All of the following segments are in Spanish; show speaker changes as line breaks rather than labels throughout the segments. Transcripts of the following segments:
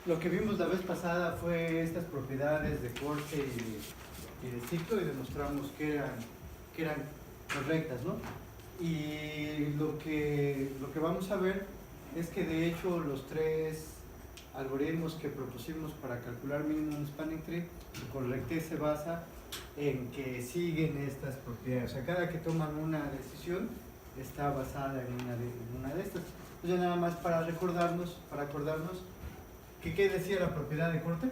Lo que vimos la vez pasada fue estas propiedades de corte y de ciclo y demostramos que eran correctas, ¿no? Y lo que vamos a ver es que de hecho los tres algoritmos que propusimos para calcular minimum spanning tree, su correctez se basa en que siguen estas propiedades. O sea, cada que toman una decisión está basada en una de estas. Entonces, nada más para acordarnos que ¿qué decía la propiedad de corte?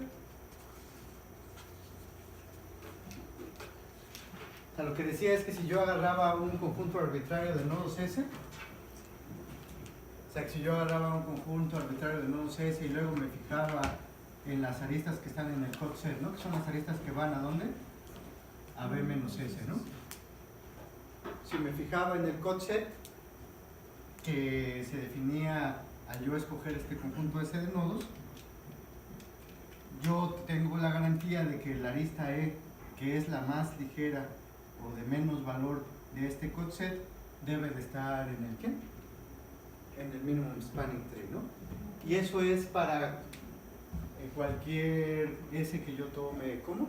O sea, lo que decía es que si yo agarraba un conjunto arbitrario de nodos S, o sea, que si yo agarraba un conjunto arbitrario de nodos S y luego me fijaba en las aristas que están en el cut set, ¿no? Que son las aristas que van ¿a dónde? A B menos S, ¿no? Si me fijaba en el cut set, que se definía al yo escoger este conjunto S de nodos, yo tengo la garantía de que la arista E, que es la más ligera o de menos valor de este cut set, debe de estar en el ¿qué? En el minimum spanning tree, ¿no? Y eso es para cualquier S que yo tome como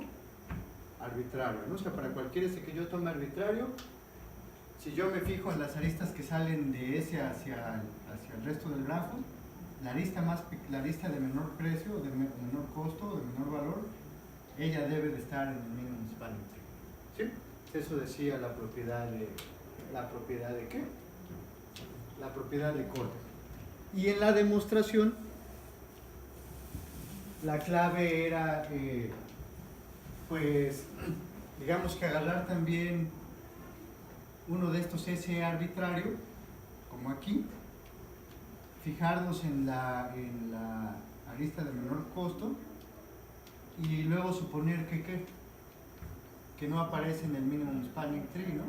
arbitrario, ¿no? O sea, para cualquier S que yo tome arbitrario, si yo me fijo en las aristas que salen de S hacia el resto del grafo, la arista de menor precio, de menor costo, de menor valor, ella debe de estar en el minimum spanning tree. ¿Sí? Eso decía la propiedad de ¿qué? La propiedad de corte. Y en la demostración, la clave era, pues, digamos que agarrar también uno de estos S arbitrario, como aquí, fijarnos en la arista de menor costo y luego suponer que no aparece en el minimum spanning tree, ¿no?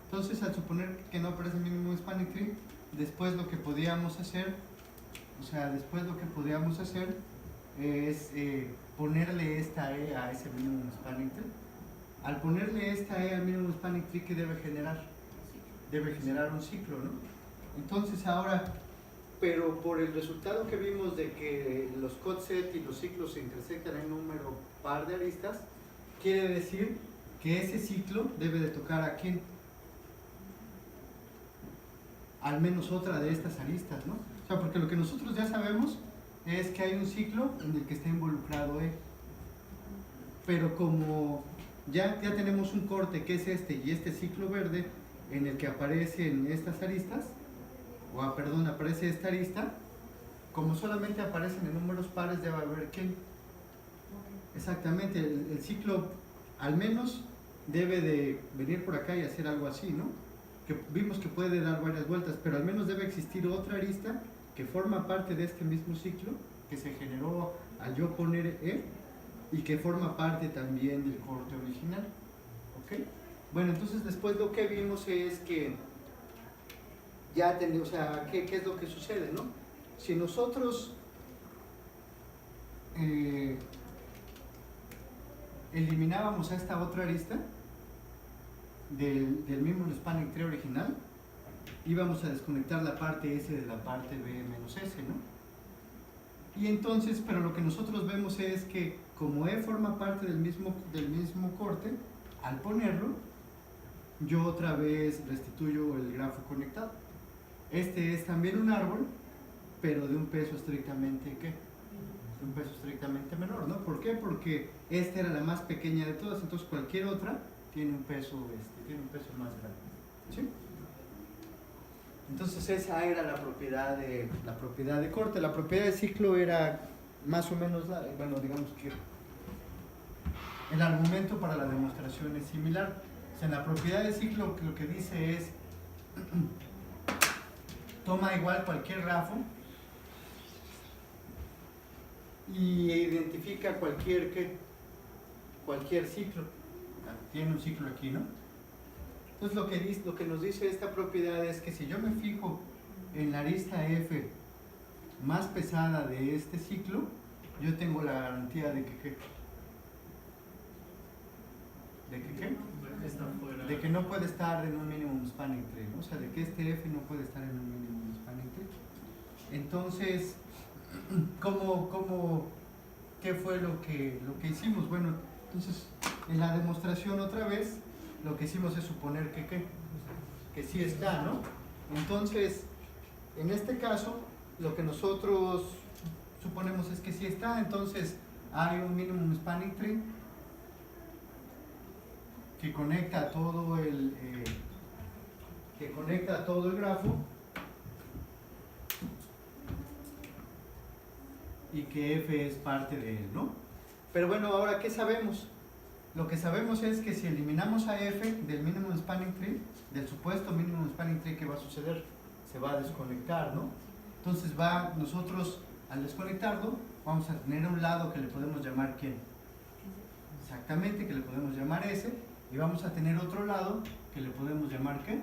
Entonces, al suponer que no aparece en el minimum spanning tree, después lo que podíamos hacer, es ponerle esta E a ese minimum spanning tree. Al ponerle esta E al minimum spanning tree, ¿qué debe generar? Debe generar un ciclo, ¿no? Entonces ahora, pero por el resultado que vimos de que los cut set y los ciclos se intersectan en un número par de aristas, quiere decir que ese ciclo debe de tocar ¿a quién? Al menos otra de estas aristas, ¿no? O sea, porque lo que nosotros ya sabemos es que hay un ciclo en el que está involucrado E. Pero como ya tenemos un corte que es este y este ciclo verde en el que aparecen estas aristas, aparece esta arista, como solamente aparecen en números pares, debe haber ¿quién? Exactamente, el ciclo al menos debe de venir por acá y hacer algo así, ¿no? Que vimos que puede dar varias vueltas, pero al menos debe existir otra arista que forma parte de este mismo ciclo que se generó al yo poner E y que forma parte también del corte original, ¿ok? Bueno, entonces después lo que vimos es que ya tenemos, o sea, ¿qué es lo que sucede, no? Si nosotros eliminábamos a esta otra arista del mismo spanning tree original, íbamos a desconectar la parte S de la parte B menos S, ¿no? Y entonces, pero lo que nosotros vemos es que como E forma parte del mismo corte, al ponerlo, yo otra vez restituyo el grafo conectado. Este es también un árbol, pero de un peso estrictamente, ¿qué? De un peso estrictamente menor, ¿no? ¿Por qué? Porque esta era la más pequeña de todas, entonces cualquier otra tiene un peso más grande, ¿sí? Entonces esa era la propiedad de corte. La propiedad de ciclo era más o menos, bueno, digamos que el argumento para la demostración es similar. O sea, en la propiedad de ciclo lo que dice es toma igual cualquier grafo y identifica cualquier ciclo. Tiene un ciclo aquí, ¿no? Entonces lo que nos dice esta propiedad es que si yo me fijo en la arista F más pesada de este ciclo, yo tengo la garantía de que de que no puede estar en un minimum spanning tree, ¿no? O sea, de que este F no puede estar en un minimum spanning tree. Entonces, ¿Qué fue lo que hicimos? Bueno, entonces en la demostración otra vez lo que hicimos es suponer que sí está, ¿no? Entonces, en este caso, lo que nosotros suponemos es que sí está, entonces hay un minimum spanning tree que conecta todo el grafo y que F es parte de él, ¿no? Pero bueno, ahora, ¿qué sabemos? Lo que sabemos es que si eliminamos a F del minimum spanning tree, del supuesto minimum spanning tree, ¿qué va a suceder? Se va a desconectar, ¿no? Entonces nosotros al desconectarlo, vamos a tener un lado que le podemos llamar ¿quién? Exactamente, que le podemos llamar S, y vamos a tener otro lado que le podemos llamar ¿qué?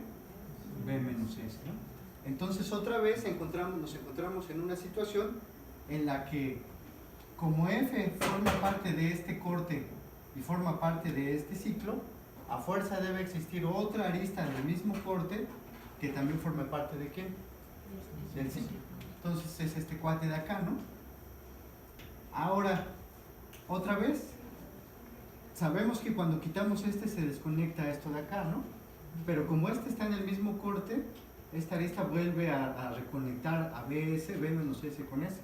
B menos S, ¿no? Entonces otra vez nos encontramos en una situación en la que como F forma parte de este corte y forma parte de este ciclo, a fuerza debe existir otra arista del mismo corte que también forme parte de ¿quién? Del ciclo. Entonces es este cuate de acá, ¿no? Ahora, otra vez, sabemos que cuando quitamos este se desconecta esto de acá, ¿no? Pero como este está en el mismo corte, esta arista vuelve a reconectar a BS, B menos S con S.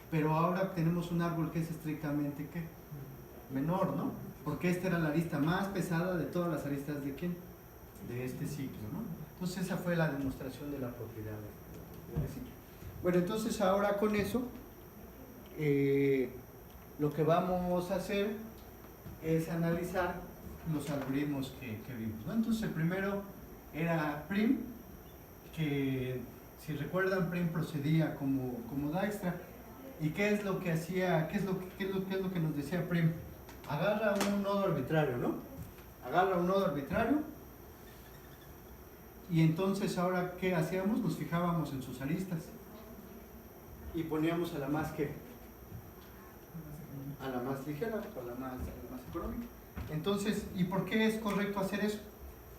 Pero ahora tenemos un árbol que es estrictamente ¿qué? Menor, ¿no? Porque esta era la arista más pesada de todas las aristas de ¿quién? De este ciclo, ¿no? Entonces esa fue la demostración de la propiedad del ciclo. Bueno, entonces ahora con eso, lo que vamos a hacer es analizar los algoritmos que vimos, ¿no? Entonces el primero era prim, que si recuerdan prim procedía como Dijkstra. ¿Y qué es lo que hacía? ¿Qué es lo que nos decía prim? Agarra un nodo arbitrario, ¿no? Agarra un nodo arbitrario y entonces ahora ¿qué hacíamos? Nos fijábamos en sus aristas y poníamos a la más ligera, a la más económica. Entonces, ¿y por qué es correcto hacer eso?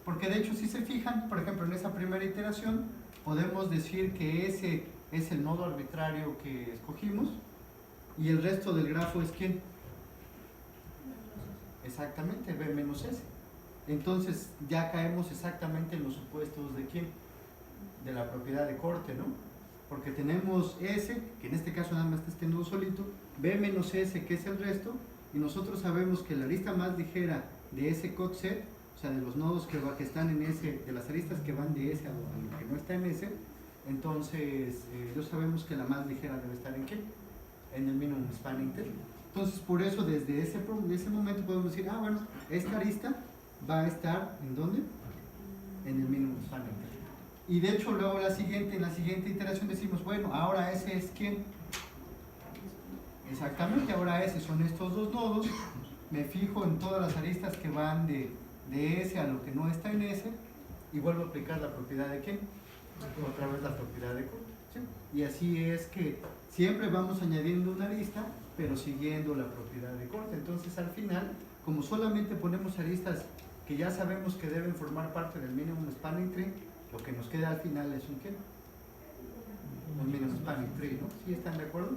Porque de hecho si se fijan, por ejemplo en esa primera iteración podemos decir que ese es el nodo arbitrario que escogimos y el resto del grafo es ¿quién? Exactamente, B menos S. Entonces ya caemos exactamente en los supuestos de ¿quién? De la propiedad de corte, ¿no? Porque tenemos S, que en este caso nada más está este nodo solito, B menos S, que es el resto, y nosotros sabemos que la arista más ligera de ese coset, o sea, de los nodos que están en S, de las aristas que van de S a lo que no está en S, entonces ya sabemos que la más ligera debe estar en ¿qué? En el minimum spanning tree. Entonces por eso desde ese momento podemos decir, bueno, esta arista va a estar ¿en dónde? En el minimum spanning tree. Y de hecho luego en la siguiente iteración decimos, bueno, ahora ese es ¿quién? Exactamente, ahora ese son estos dos nodos, me fijo en todas las aristas que van de S a lo que no está en S y vuelvo a aplicar la propiedad de ¿quién? Otra vez la propiedad de corte, ¿sí? Y así es que siempre vamos añadiendo una arista, pero siguiendo la propiedad de corte. Entonces al final, como solamente ponemos aristas que ya sabemos que deben formar parte del minimum spanning tree, lo que nos queda al final es un ¿qué? Un minimum spanning tree, ¿no? ¿Sí están de acuerdo?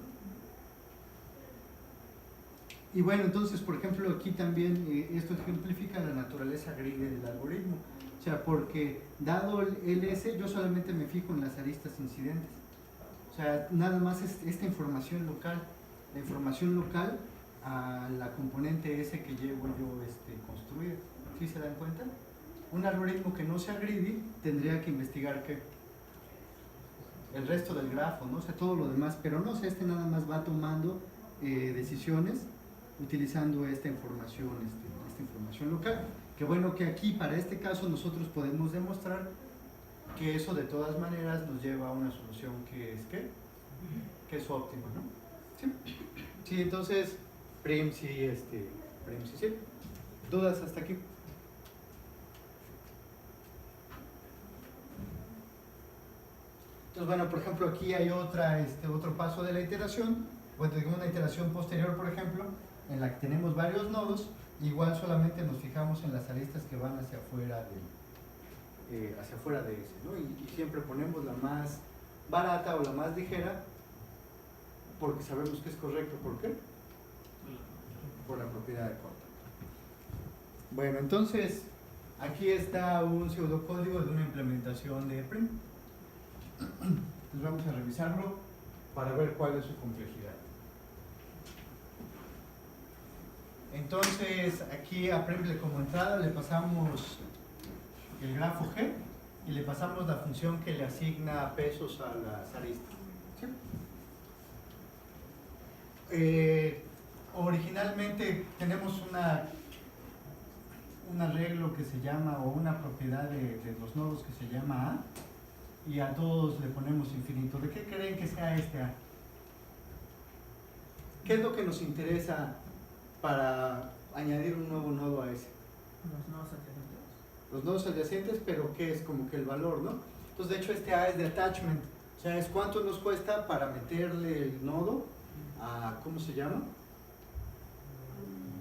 Y bueno, entonces por ejemplo aquí también esto ejemplifica la naturaleza gris del algoritmo. O sea, porque dado el S, yo solamente me fijo en las aristas incidentes. O sea, nada más es esta información local, la información local a la componente S que llevo yo construida. ¿Sí se dan cuenta? Un algoritmo que no sea greedy tendría que investigar ¿qué? El resto del grafo, ¿no? O sea, todo lo demás, pero no sé, nada más va tomando decisiones utilizando esta información local. Que bueno que aquí para este caso nosotros podemos demostrar que eso de todas maneras nos lleva a una solución que es ¿qué? Que es óptima, ¿no? ¿Sí? Sí, entonces prim sí, prim sí sirve. ¿Dudas hasta aquí? Entonces bueno, por ejemplo aquí hay otro paso de la iteración, bueno, tengo una iteración posterior por ejemplo, en la que tenemos varios nodos. Igual solamente nos fijamos en las aristas que van hacia afuera de ese, ¿no? Y siempre ponemos la más barata o la más ligera porque sabemos que es correcto. ¿Por qué? Por la propiedad de corta. Bueno, entonces aquí está un pseudocódigo de una implementación de prim. Entonces vamos a revisarlo para ver cuál es su complejidad. Entonces aquí a prim como entrada le pasamos el grafo G y le pasamos la función que le asigna pesos a las aristas. ¿Sí? Originalmente tenemos un arreglo que se llama, o una propiedad de los nodos que se llama A, y a todos le ponemos infinito. ¿De qué creen que sea este A? ¿Qué es lo que nos interesa para añadir un nuevo nodo a ese?
Los nodos adyacentes.
Los nodos adyacentes, pero ¿qué es? Como que el valor, ¿no? Entonces, de hecho, este A es de attachment. O sea, es cuánto nos cuesta para meterle el nodo a, ¿cómo se llama?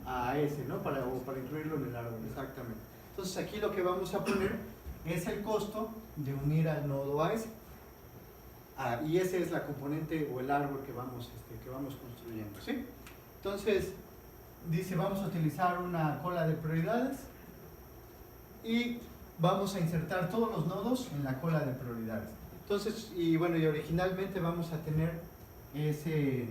A ese, ¿no? Para incluirlo en el árbol, exactamente. Entonces, aquí lo que vamos a poner es el costo de unir al nodo a ese. Y ese es la componente o el árbol que vamos construyendo, ¿sí? Entonces, dice, vamos a utilizar una cola de prioridades y vamos a insertar todos los nodos en la cola de prioridades. Entonces, y originalmente vamos a tener ese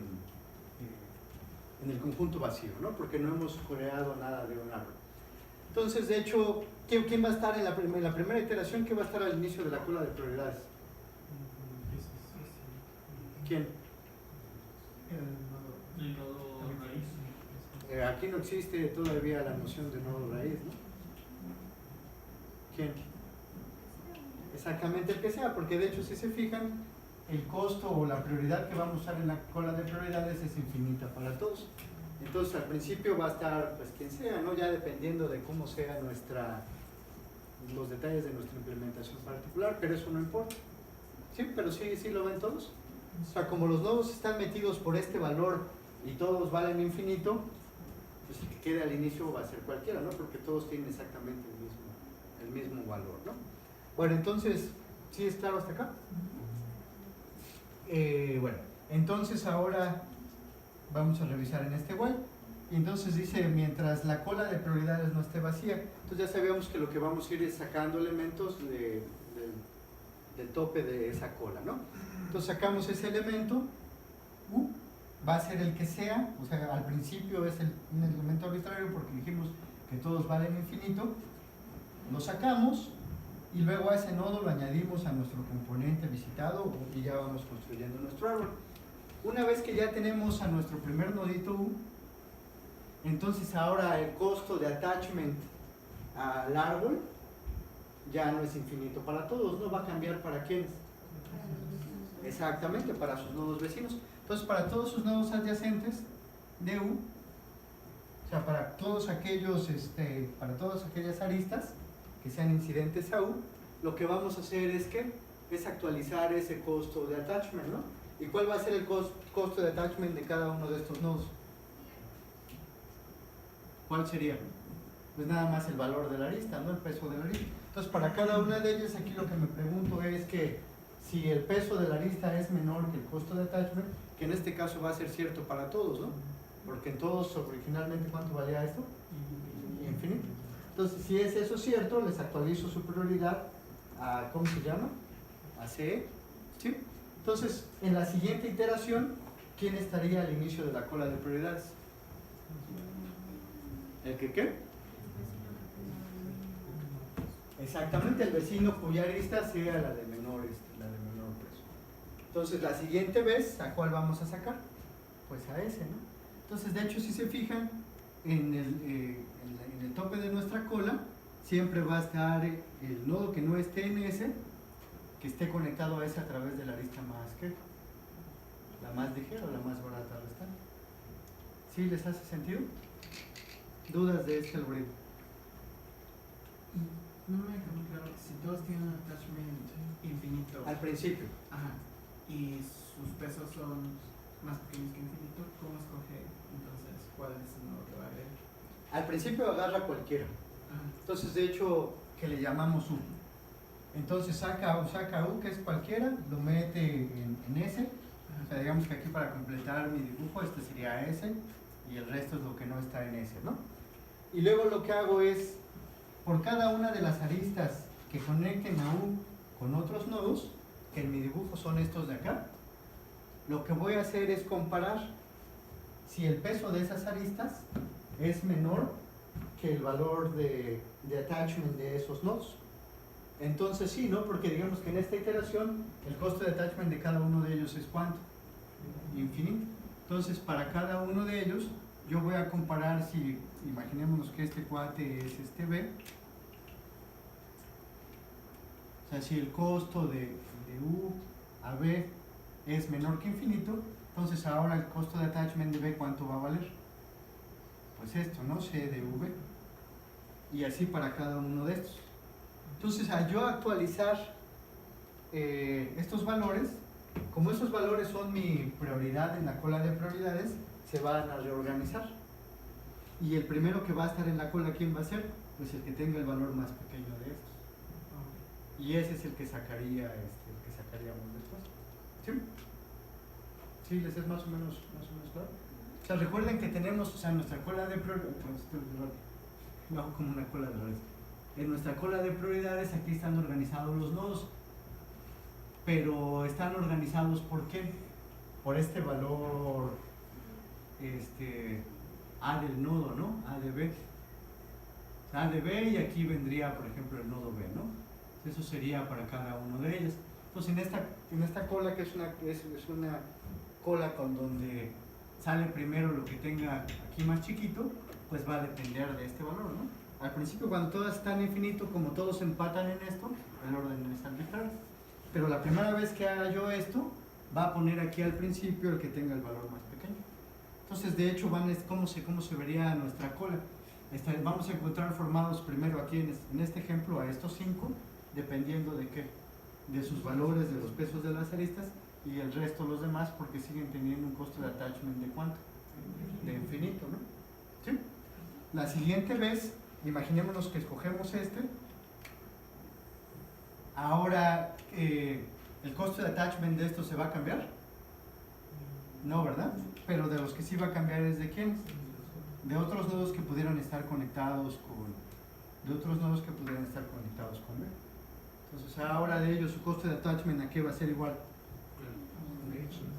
en el conjunto vacío, ¿no? Porque no hemos creado nada de un árbol. Entonces, de hecho, ¿quién va a estar en la primera iteración? ¿Quién va a estar al inicio de la cola de prioridades? ¿Quién?
El nodo raíz.
Aquí no existe todavía la noción de nodo raíz, ¿no? ¿Quién? Exactamente el que sea, porque de hecho si se fijan, el costo o la prioridad que vamos a usar en la cola de prioridades es infinita para todos. Entonces al principio va a estar pues quien sea, ¿no? Ya dependiendo de cómo sea los detalles de nuestra implementación particular, pero eso no importa. ¿Sí? Pero sí lo ven todos. O sea, como los nodos están metidos por este valor y todos valen infinito, pues el que quede al inicio va a ser cualquiera, ¿no? Porque todos tienen exactamente el mismo valor, ¿no? Bueno, entonces, ¿sí es claro hasta acá? Bueno, entonces ahora vamos a revisar en este while. Y entonces dice, mientras la cola de prioridades no esté vacía, entonces ya sabíamos que lo que vamos a ir es sacando elementos del tope de esa cola, ¿no? Entonces sacamos ese elemento, va a ser el que sea, o sea, al principio es un elemento arbitrario porque dijimos que todos valen infinito, lo sacamos y luego a ese nodo lo añadimos a nuestro componente visitado y ya vamos construyendo nuestro árbol. Una vez que ya tenemos a nuestro primer nodito U, entonces ahora el costo de attachment al árbol ya no es infinito para todos, no va a cambiar para quiénes. Exactamente, para sus nodos vecinos. Entonces, para todos sus nodos adyacentes de U, o sea, para todos aquellos, para todas aquellas aristas que sean incidentes a U, lo que vamos a hacer es actualizar ese costo de attachment, ¿no? ¿Y cuál va a ser el costo de attachment de cada uno de estos nodos? ¿Cuál sería? Pues nada más el valor de la arista, ¿no? El peso de la arista. Entonces, para cada una de ellas, aquí lo que me pregunto es que si el peso de la arista es menor que el costo de attachment, que en este caso va a ser cierto para todos, ¿no? Porque en todos originalmente, ¿cuánto valía esto? Infinito. Entonces, si es eso cierto, les actualizo su prioridad a, ¿cómo se llama? A CE, ¿sí? Entonces, en la siguiente iteración, ¿quién estaría al inicio de la cola de prioridades? ¿El que qué? Exactamente, el vecino cuya arista sea la de menor peso. Entonces, la siguiente vez, ¿a cuál vamos a sacar? Pues a ese, ¿no? Entonces, de hecho, si se fijan, en el tope de nuestra cola, siempre va a estar el nodo que no esté en ese, que esté conectado a ese a través de la arista la más ligera o la más barata restante. ¿Sí les hace sentido? ¿Dudas de este algoritmo?
No me quedó muy claro, si todos tienen un attachment infinito.
Al principio.
Ajá. Y sus pesos son más pequeños que infinito, ¿cómo escoge entonces cuál es el nodo que va a leer?
Al principio agarra cualquiera.
Ajá.
Entonces, de hecho, que le llamamos U. Entonces saca U, que es cualquiera, lo mete en ese O sea, digamos que aquí para completar mi dibujo, este sería S y el resto es lo que no está en S, ¿no? Y luego lo que hago es, por cada una de las aristas que conecten a U con otros nodos, que en mi dibujo son estos de acá, lo que voy a hacer es comparar si el peso de esas aristas es menor que el valor de attachment de esos nodos. Entonces sí, ¿no? Porque digamos que en esta iteración el costo de attachment de cada uno de ellos es ¿cuánto? Infinito. Entonces para cada uno de ellos yo voy a comparar si, imaginémonos que este cuate es este B, o sea, si el costo de U a B es menor que infinito, entonces ahora el costo de attachment de B ¿cuánto va a valer? Pues esto, ¿no? C de V. Y así para cada uno de estos. Entonces, al yo actualizar estos valores, como estos valores son mi prioridad en la cola de prioridades, se van a reorganizar. Y el primero que va a estar en la cola, ¿quién va a ser? Pues el que tenga el valor más pequeño de estos. Y ese es el que sacaríamos después. ¿Sí? ¿Sí? ¿Les es más o menos claro? O sea, recuerden que tenemos, o sea, nuestra cola de prioridades, como una cola de prioridades. En nuestra cola de prioridades aquí están organizados los nodos, pero están organizados ¿por qué? Por este valor A del nodo, ¿no? A de B. A de B y aquí vendría, por ejemplo, el nodo B, ¿no? Eso sería para cada uno de ellos. Entonces, en esta cola, que es una cola con donde sale primero lo que tenga aquí más chiquito, pues va a depender de este valor, ¿no? Al principio, cuando todas están infinito, como todos empatan en esto, el orden es arbitrario. Pero la primera vez que haga yo esto, va a poner aquí al principio el que tenga el valor más pequeño. Entonces, de hecho, ¿cómo se vería nuestra cola? Vamos a encontrar formados primero aquí en este ejemplo a estos 5, dependiendo de qué, de sus valores, de los pesos de las aristas, y el resto los demás porque siguen teniendo un costo de attachment de ¿cuánto? De infinito, ¿no? ¿Sí? La siguiente vez, imaginémonos que escogemos este, ahora el costo de attachment de esto se va a cambiar, no, ¿verdad? Pero de los que sí va a cambiar es de quiénes, de otros nodos que pudieran estar conectados con B. Entonces ahora de ellos su costo de attachment ¿a qué va a ser igual?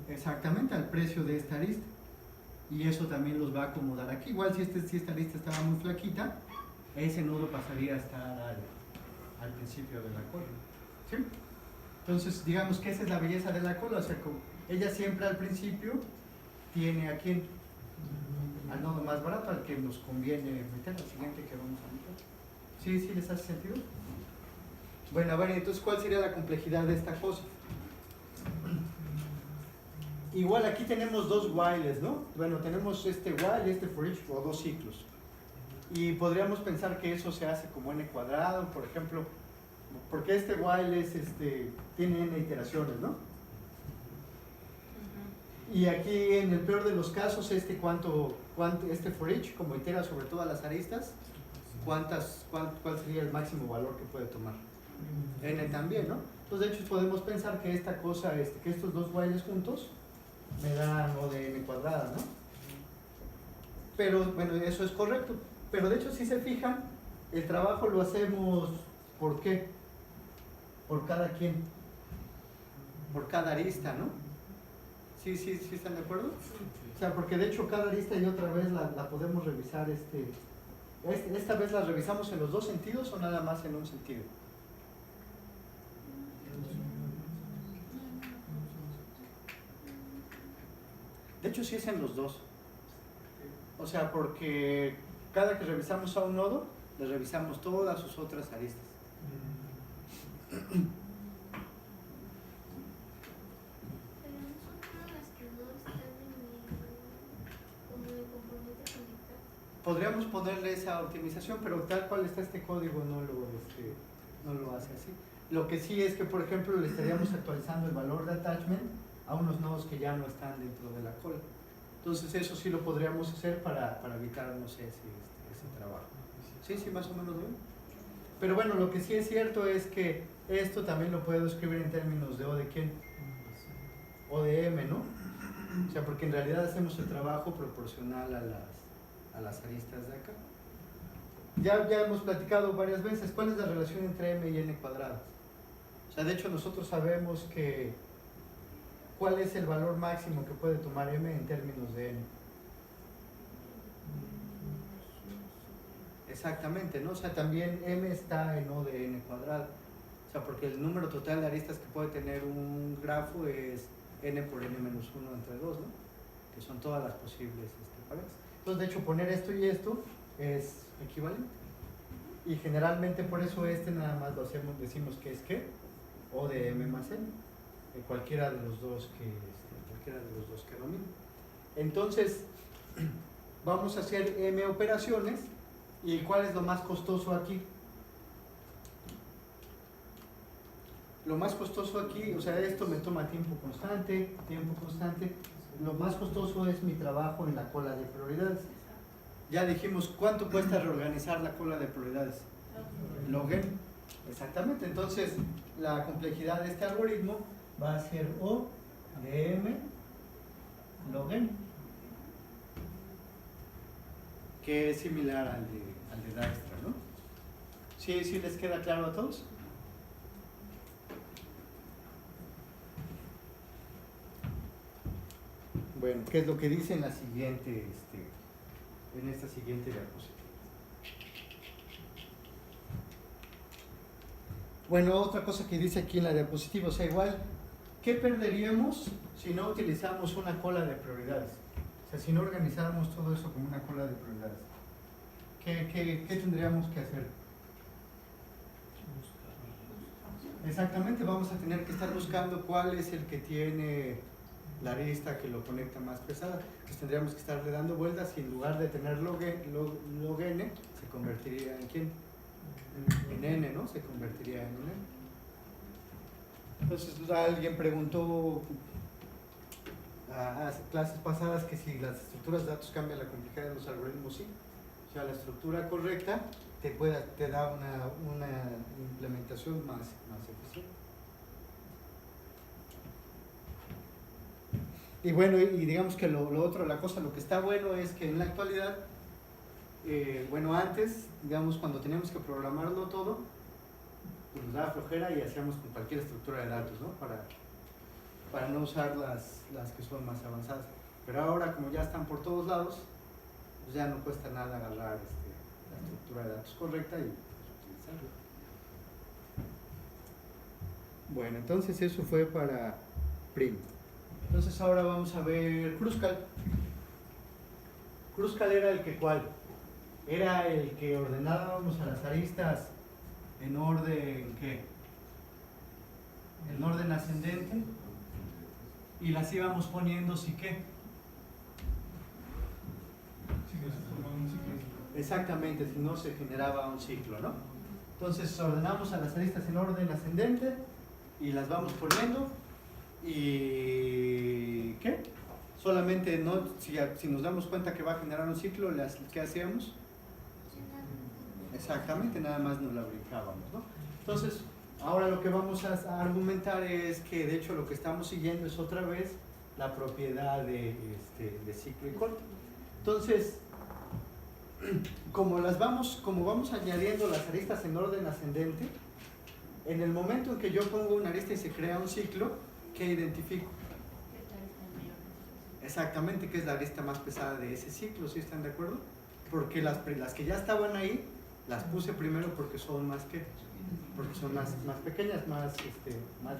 Exactamente al precio de esta arista. Y eso también los va a acomodar aquí. Igual si esta arista estaba muy flaquita, ese nodo pasaría a estar al principio de la cola. ¿Sí? Entonces digamos que esa es la belleza de la cola. O sea, ella siempre al principio tiene a quién, al nodo más barato, al que nos conviene meter, al siguiente que vamos a meter. ¿Sí? ¿Sí les hace sentido? Bueno, a ver, entonces ¿cuál sería la complejidad de esta cosa? Igual aquí tenemos dos whiles, ¿no? Bueno, tenemos este while y este for each, o dos ciclos. Y podríamos pensar que eso se hace como n cuadrado, por ejemplo, porque este while tiene n iteraciones, ¿no? Y aquí en el peor de los casos, este for each, como itera sobre todas las aristas, ¿cuál sería el máximo valor que puede tomar? N también, ¿no? Entonces de hecho podemos pensar que esta cosa, que estos dos whiles juntos me dan O de n cuadrada, ¿no? Pero bueno, eso es correcto. Pero de hecho si se fijan, el trabajo lo hacemos ¿por qué? Por cada quien, por cada arista, ¿no? ¿Sí están de acuerdo? O sea, porque de hecho cada arista y otra vez la podemos revisar. ¿Esta vez la revisamos en los dos sentidos o nada más en un sentido? De hecho sí es en los dos. O sea, porque cada que revisamos a un nodo, le revisamos todas sus otras aristas. Podríamos ponerle esa optimización, pero tal cual está este código no lo hace así. Lo que sí es que, por ejemplo, le estaríamos actualizando el valor de attachment a unos nodos que ya no están dentro de la cola. Entonces eso sí lo podríamos hacer para evitarnos ese trabajo. Sí, más o menos bien. Pero bueno, lo que sí es cierto es que esto también lo puedo escribir en términos de O de quién. O de M, ¿no? O sea, porque en realidad hacemos el trabajo proporcional a las aristas de acá. Ya hemos platicado varias veces cuál es la relación entre M y N cuadrado. O sea, de hecho nosotros sabemos que cuál es el valor máximo que puede tomar M en términos de N. Exactamente, ¿no? O sea, también M está en O de N cuadrado. O sea, porque el número total de aristas que puede tener un grafo es N por N menos 1 entre 2, ¿no? Que son todas las posibles parejas. Entonces, de hecho, poner esto y esto es equivalente. Y generalmente por eso nada más lo hacemos, decimos que es ¿qué? O de M más N. Cualquiera de los dos que dominen. Entonces, vamos a hacer M operaciones. ¿Y cuál es lo más costoso aquí? Lo más costoso aquí, o sea, esto me toma tiempo constante. Lo más costoso es mi trabajo en la cola de prioridades. Ya dijimos, ¿cuánto cuesta reorganizar la cola de prioridades? Log n. Exactamente, entonces la complejidad de este algoritmo va a ser O de M log n, que es similar al de Dijkstra, ¿no? ¿Sí les queda claro a todos? Bueno, ¿qué es lo que dice en la siguiente, en esta siguiente diapositiva? Bueno, otra cosa que dice aquí en la diapositiva, o sea, igual, ¿qué perderíamos si no utilizamos una cola de prioridades? O sea, si no organizáramos todo eso como una cola de prioridades. ¿Qué tendríamos que hacer? Exactamente, vamos a tener que estar buscando cuál es el que tiene la arista que lo conecta más pesada. Pues tendríamos que estarle dando vueltas y en lugar de tener log n, se convertiría en ¿quién? En n, ¿no? Se convertiría en n. Entonces alguien preguntó a clases pasadas que si las estructuras de datos cambian la complejidad de los algoritmos, sí. O sea, la estructura correcta te da una implementación más eficiente. Y bueno, y digamos que lo que está bueno es que en la actualidad, bueno, antes, digamos, cuando teníamos que programarlo todo, pues nos daba flojera y hacíamos con cualquier estructura de datos, ¿no? Para no usar las que son más avanzadas. Pero ahora, como ya están por todos lados, pues ya no cuesta nada agarrar la estructura de datos correcta y pues, utilizarla. Bueno, entonces eso fue para Prim. Entonces ahora vamos a ver Kruskal. Kruskal era el que ¿cuál? Era el que ordenábamos a las aristas en orden ¿qué? En orden ascendente y las íbamos poniendo si qué. Exactamente, si no se generaba un ciclo, ¿no? Entonces ordenamos a las aristas en orden ascendente y las vamos poniendo y ¿qué? Solamente no, si nos damos cuenta que va a generar un ciclo, ¿qué hacíamos? Exactamente, nada más nos la brincábamos, ¿no? Entonces, ahora lo que vamos a argumentar es que de hecho lo que estamos siguiendo es otra vez la propiedad de ciclo y corte. Entonces, como vamos añadiendo las aristas en orden ascendente, en el momento en que yo pongo una arista y se crea un ciclo, ¿qué identifico? Exactamente, que es la arista más pesada de ese ciclo, ¿sí están de acuerdo? Porque las que ya estaban ahí, las puse primero porque son más pequeñas, más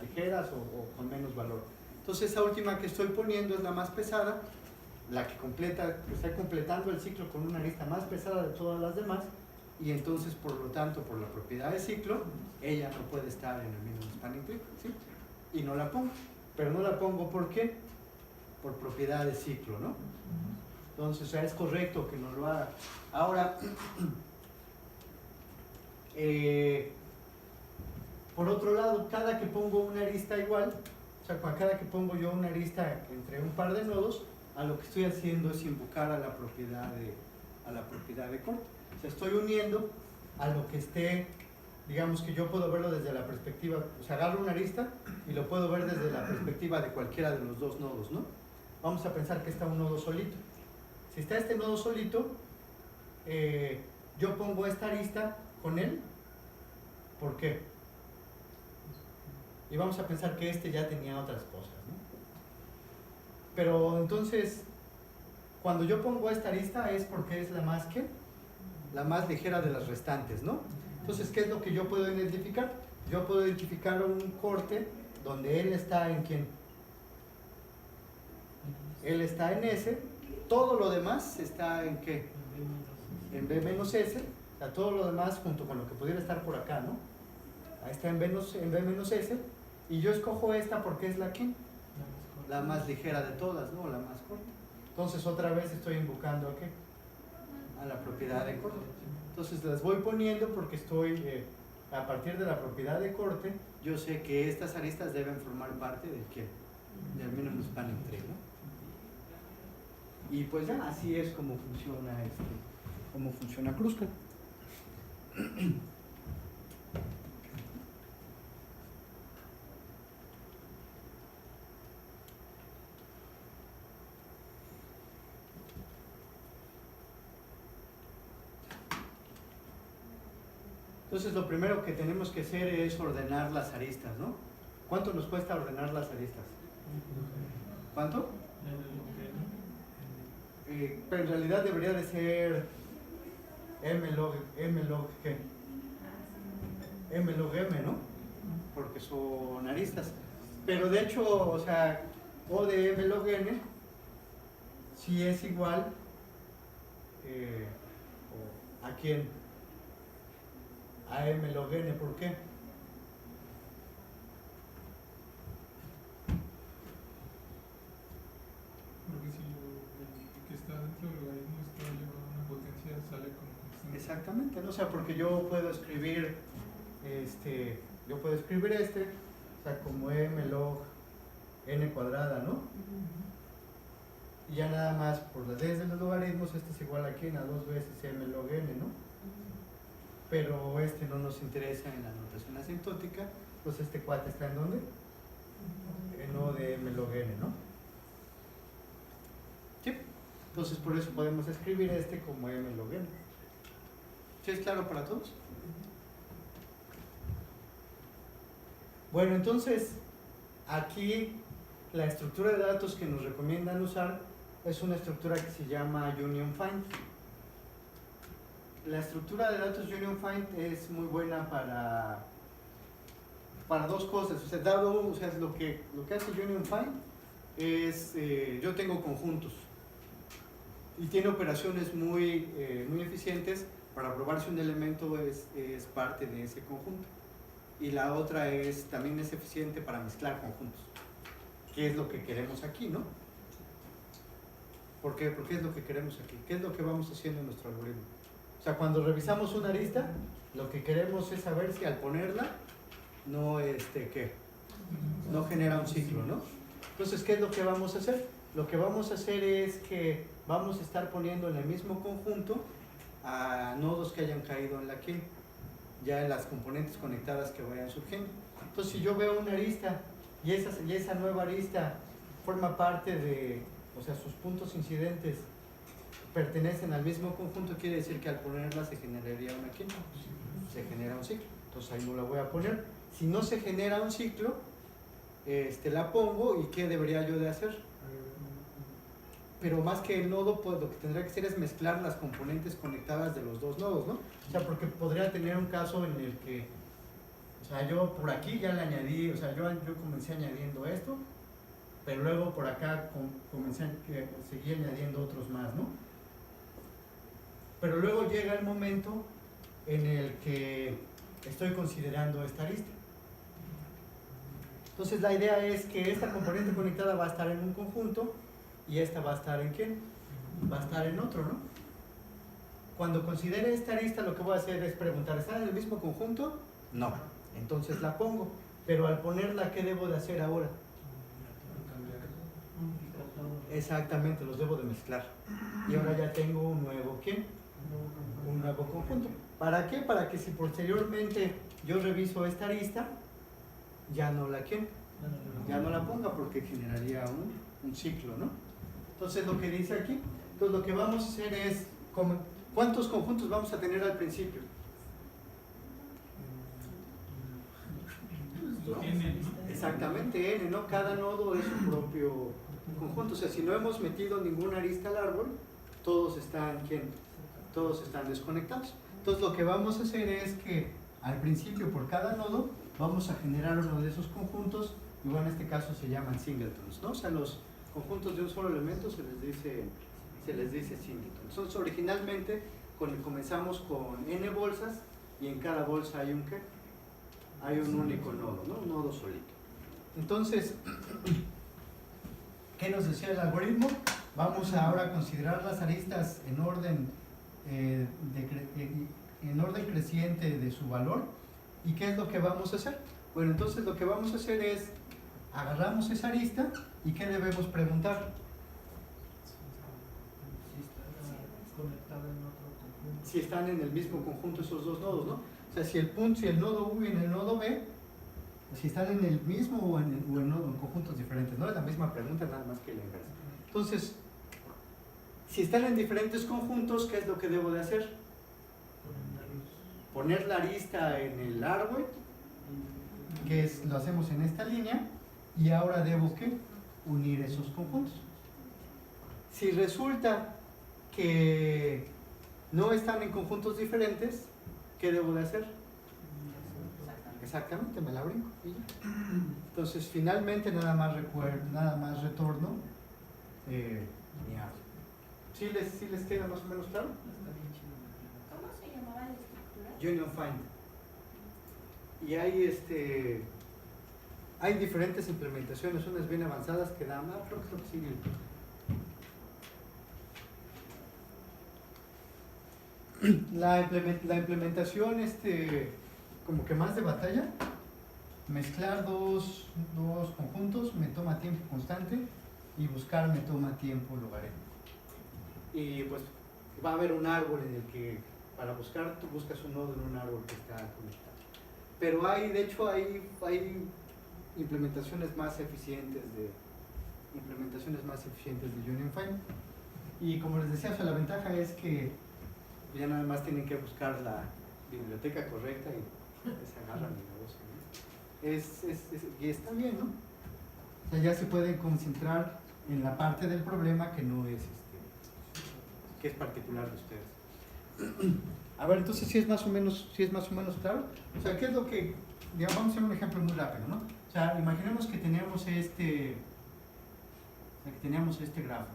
ligeras o con menos valor. Entonces esa última que estoy poniendo es la más pesada, la que está completando el ciclo con una arista más pesada de todas las demás, y entonces por lo tanto, por la propiedad de ciclo, ella no puede estar en el mismo spanning tree, ¿sí? Y no la pongo. Pero no la pongo ¿por qué? Por propiedad de ciclo, ¿no? Entonces, o sea, es correcto que no lo haga. Ahora, por otro lado, cada que pongo una arista igual, o sea, cada que pongo yo una arista entre un par de nodos, a lo que estoy haciendo es invocar a la propiedad de corte. O sea, estoy uniendo a lo que esté, digamos que yo puedo verlo desde la perspectiva, o sea, agarro una arista y lo puedo ver desde la perspectiva de cualquiera de los dos nodos, ¿no? Vamos a pensar que está un nodo solito. Si está este nodo solito, yo pongo esta arista con él. ¿Por qué? Y vamos a pensar que este ya tenía otras cosas, ¿no? Pero entonces, cuando yo pongo esta arista es porque es la más ligera de las restantes, ¿no? Entonces, ¿qué es lo que yo puedo identificar? Yo puedo identificar un corte donde él está en ¿quién? Él está en S, todo lo demás está en ¿qué? En B menos S, o sea, todo lo demás junto con lo que pudiera estar por acá, ¿no? Ahí está en B menos S, y yo escojo esta porque es la más ligera de todas, ¿no? La más corta. Entonces otra vez estoy invocando ¿a qué? A la propiedad de corte. Entonces las voy poniendo porque estoy, a partir de la propiedad de corte, yo sé que estas aristas deben formar parte del ¿qué? Del minimum spanning tree, ¿no? Y pues ya, así es como funciona Kruskal. Entonces lo primero que tenemos que hacer es ordenar las aristas, ¿no? ¿Cuánto nos cuesta ordenar las aristas? ¿Cuánto? Pero en realidad debería de ser m log ¿qué? M log m, ¿no? Porque son aristas. Pero de hecho, o sea, O de m log n si es igual ¿a quién? A m log n. ¿Por qué?
Porque si el que está dentro del logaritmo está elevado a una potencia, sale como constante.
Exactamente, ¿no? O sea, porque yo puedo escribir o sea, como m log n cuadrada, ¿no? Y ya nada más por las leyes de los logaritmos, este es igual a quién, a 2 veces m log n, ¿no? Pero este no nos interesa en la notación asintótica, pues este cuate está ¿en dónde? En O de m log n, ¿no? ¿Sí? Entonces por eso podemos escribir este como m log n. ¿Sí es claro para todos? Bueno, entonces aquí la estructura de datos que nos recomiendan usar es una estructura que se llama Union Find. La estructura de datos Union Find es muy buena para dos cosas. O sea, lo que hace Union Find es, yo tengo conjuntos y tiene operaciones muy eficientes para probar si un elemento es parte de ese conjunto. Y la otra también es eficiente para mezclar conjuntos, que es lo que queremos aquí, ¿no? ¿Por qué? Porque es lo que queremos aquí. ¿Qué es lo que vamos haciendo en nuestro algoritmo? O sea, cuando revisamos una arista, lo que queremos es saber si al ponerla no, no genera un ciclo, ¿no? Entonces, ¿qué es lo que vamos a hacer? Lo que vamos a hacer es que vamos a estar poniendo en el mismo conjunto a nodos que hayan caído en la queue, ya en las componentes conectadas que vayan surgiendo. Entonces, si yo veo una arista y esa nueva arista forma parte de, o sea, sus puntos incidentes pertenecen al mismo conjunto, quiere decir que al ponerla se generaría una queue, se genera un ciclo. Entonces ahí no la voy a poner. Si no se genera un ciclo, la pongo y ¿qué debería yo de hacer? Pero más que el nodo, pues lo que tendría que hacer es mezclar las componentes conectadas de los dos nodos, ¿no? O sea, porque podría tener un caso en el que, o sea, yo por aquí ya le añadí, o sea, yo comencé añadiendo esto, pero luego por acá seguí añadiendo otros más, ¿no? Pero luego llega el momento en el que estoy considerando esta arista. Entonces la idea es que esta componente conectada va a estar en un conjunto y esta va a estar en ¿quién? Va a estar en otro, ¿no? Cuando considere esta arista, lo que voy a hacer es preguntar, ¿está en el mismo conjunto? No. Entonces la pongo. Pero al ponerla, ¿qué debo de hacer ahora? Exactamente, los debo de mezclar. Y ahora ya tengo un nuevo ¿quién? Un nuevo conjunto. ¿Para qué? Para que si posteriormente yo reviso esta arista, ya no la ¿quién? ya no la ponga porque generaría un ciclo, ¿no? Entonces lo que dice aquí, entonces lo que vamos a hacer es, ¿cuántos conjuntos vamos a tener al principio?
N, ¿no?
Exactamente, n, ¿no? Cada nodo es su propio conjunto, o sea, si no hemos metido ninguna arista al árbol, todos están, ¿quién? Todos están desconectados. Entonces lo que vamos a hacer es que al principio por cada nodo vamos a generar uno de esos conjuntos, y bueno, en este caso se llaman singletons, ¿no? O sea, los conjuntos de un solo elemento se les dice singletons. Entonces originalmente comenzamos con n bolsas y en cada bolsa hay un ¿qué? Hay un único nodo, ¿no? Un nodo solito. Entonces, ¿qué nos decía el algoritmo? Vamos ahora a considerar las aristas en orden creciente de su valor. ¿Y qué es lo que vamos a hacer? Bueno, entonces lo que vamos a hacer es agarramos esa arista y ¿qué debemos preguntar? Si están en el mismo conjunto esos dos nodos, ¿no? O sea, si el nodo U y el nodo B, si están en el mismo o en conjuntos diferentes, ¿no? Es la misma pregunta, nada más que la inversa. Entonces, si están en diferentes conjuntos, ¿qué es lo que debo de hacer? Poner la arista en el árbol, que es, lo hacemos en esta línea, y ahora debo ¿qué? Unir esos conjuntos. Si resulta que no están en conjuntos diferentes, ¿qué debo de hacer? Exactamente, me la brinco. Entonces, finalmente nada más retorno mi árbol. ¿Sí les queda más o menos claro?
¿Cómo se llamaba la estructura?
Union Find. Y hay diferentes implementaciones, unas bien avanzadas que dan, creo que es lo que sigue. La implementación como que más de batalla, mezclar dos conjuntos me toma tiempo constante y buscar me toma tiempo logarítmico. Y pues va a haber un árbol en el que para buscar tú buscas un nodo en un árbol que está conectado. Pero de hecho hay implementaciones más eficientes de Union Find. Y como les decía, la ventaja es que ya nada más tienen que buscar la biblioteca correcta y se agarran el negocio, ¿no? Y está bien, ¿no? O sea, ya se pueden concentrar en la parte del problema que no es que es particular de ustedes. A ver, entonces sí es más o menos claro. O sea, ¿qué es lo que, digamos, vamos a hacer un ejemplo muy rápido, ¿no? O sea, imaginemos que teníamos este grafo.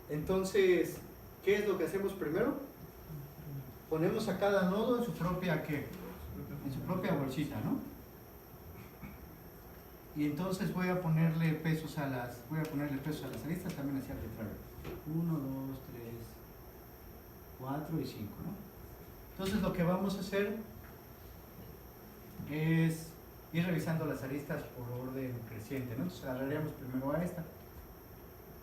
Entonces, ¿qué es lo que hacemos primero? Ponemos a cada nodo en su propia bolsita, ¿no? Y entonces voy a ponerle pesos a las aristas también hacia arbitrario. 1, 2, 3, 4 y 5, ¿no? Entonces lo que vamos a hacer es ir revisando las aristas por orden creciente, ¿no? Entonces agarraríamos primero a esta.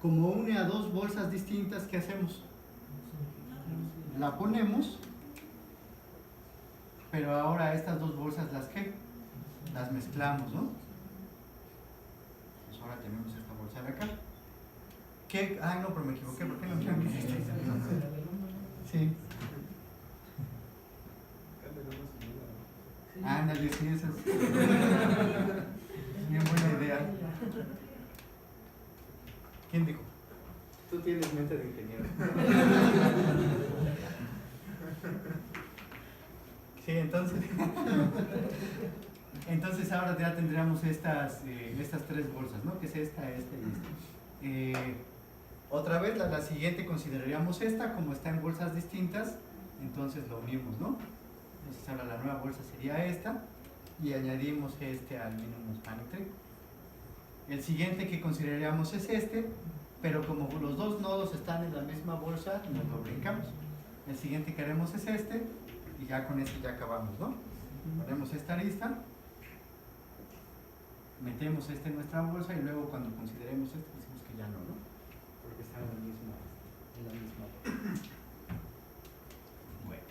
Como une a dos bolsas distintas, ¿qué hacemos? La ponemos, pero ahora estas dos bolsas las mezclamos, ¿no? Pues ahora tenemos esta bolsa de acá. ¿Qué? Ay, no, pero me equivoqué. ¿Por qué no quiero que exista? Sí. Ándale, sí, esa es bien buena idea. ¿Quién dijo? Tú tienes mente de ingeniero. Sí, entonces ahora ya tendríamos estas tres bolsas, ¿no? Que es esta y esta. Otra vez, la siguiente consideraríamos esta, como está en bolsas distintas, entonces lo unimos, ¿no? Entonces ahora la nueva bolsa sería esta y añadimos al minimum spanning tree. El siguiente que consideraríamos es pero como los dos nodos están en la misma bolsa, nos lo brincamos. El siguiente que haremos es y ya con ya acabamos, ¿no? Ponemos esta arista, metemos en nuestra bolsa y luego cuando consideremos decimos que ya no, porque está en la misma bolsa. Bueno.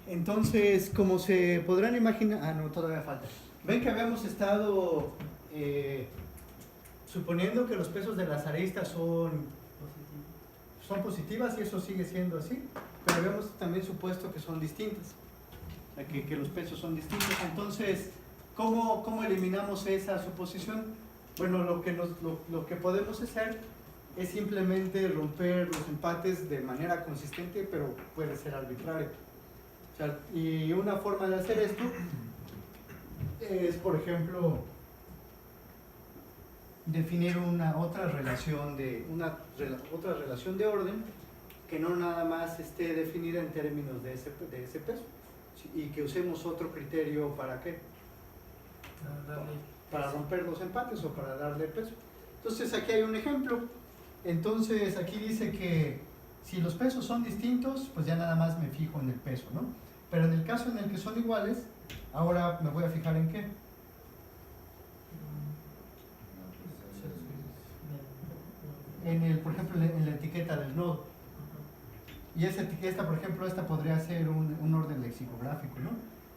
Entonces, como se podrán imaginar, no, todavía falta. Ven que habíamos estado suponiendo que los pesos de las aristas son positivas y eso sigue siendo así, pero habíamos también supuesto que son distintas, o sea, que los pesos son distintos. Entonces, ¿cómo eliminamos esa suposición? Bueno, lo que podemos hacer es simplemente romper los empates de manera consistente, pero puede ser arbitrario. O sea, y una forma de hacer esto es, por ejemplo, definir otra relación de orden que no nada más esté definida en términos de ese peso, y que usemos otro criterio ¿para qué? Para romper los empates o para darle peso. Entonces aquí hay un ejemplo. Entonces aquí dice que si los pesos son distintos, pues ya nada más me fijo en el peso, ¿no? Pero en el caso en el que son iguales, ahora me voy a fijar en qué. Por ejemplo, en la etiqueta del nodo. Y esa etiqueta, por ejemplo, esta podría ser un orden lexicográfico, ¿no?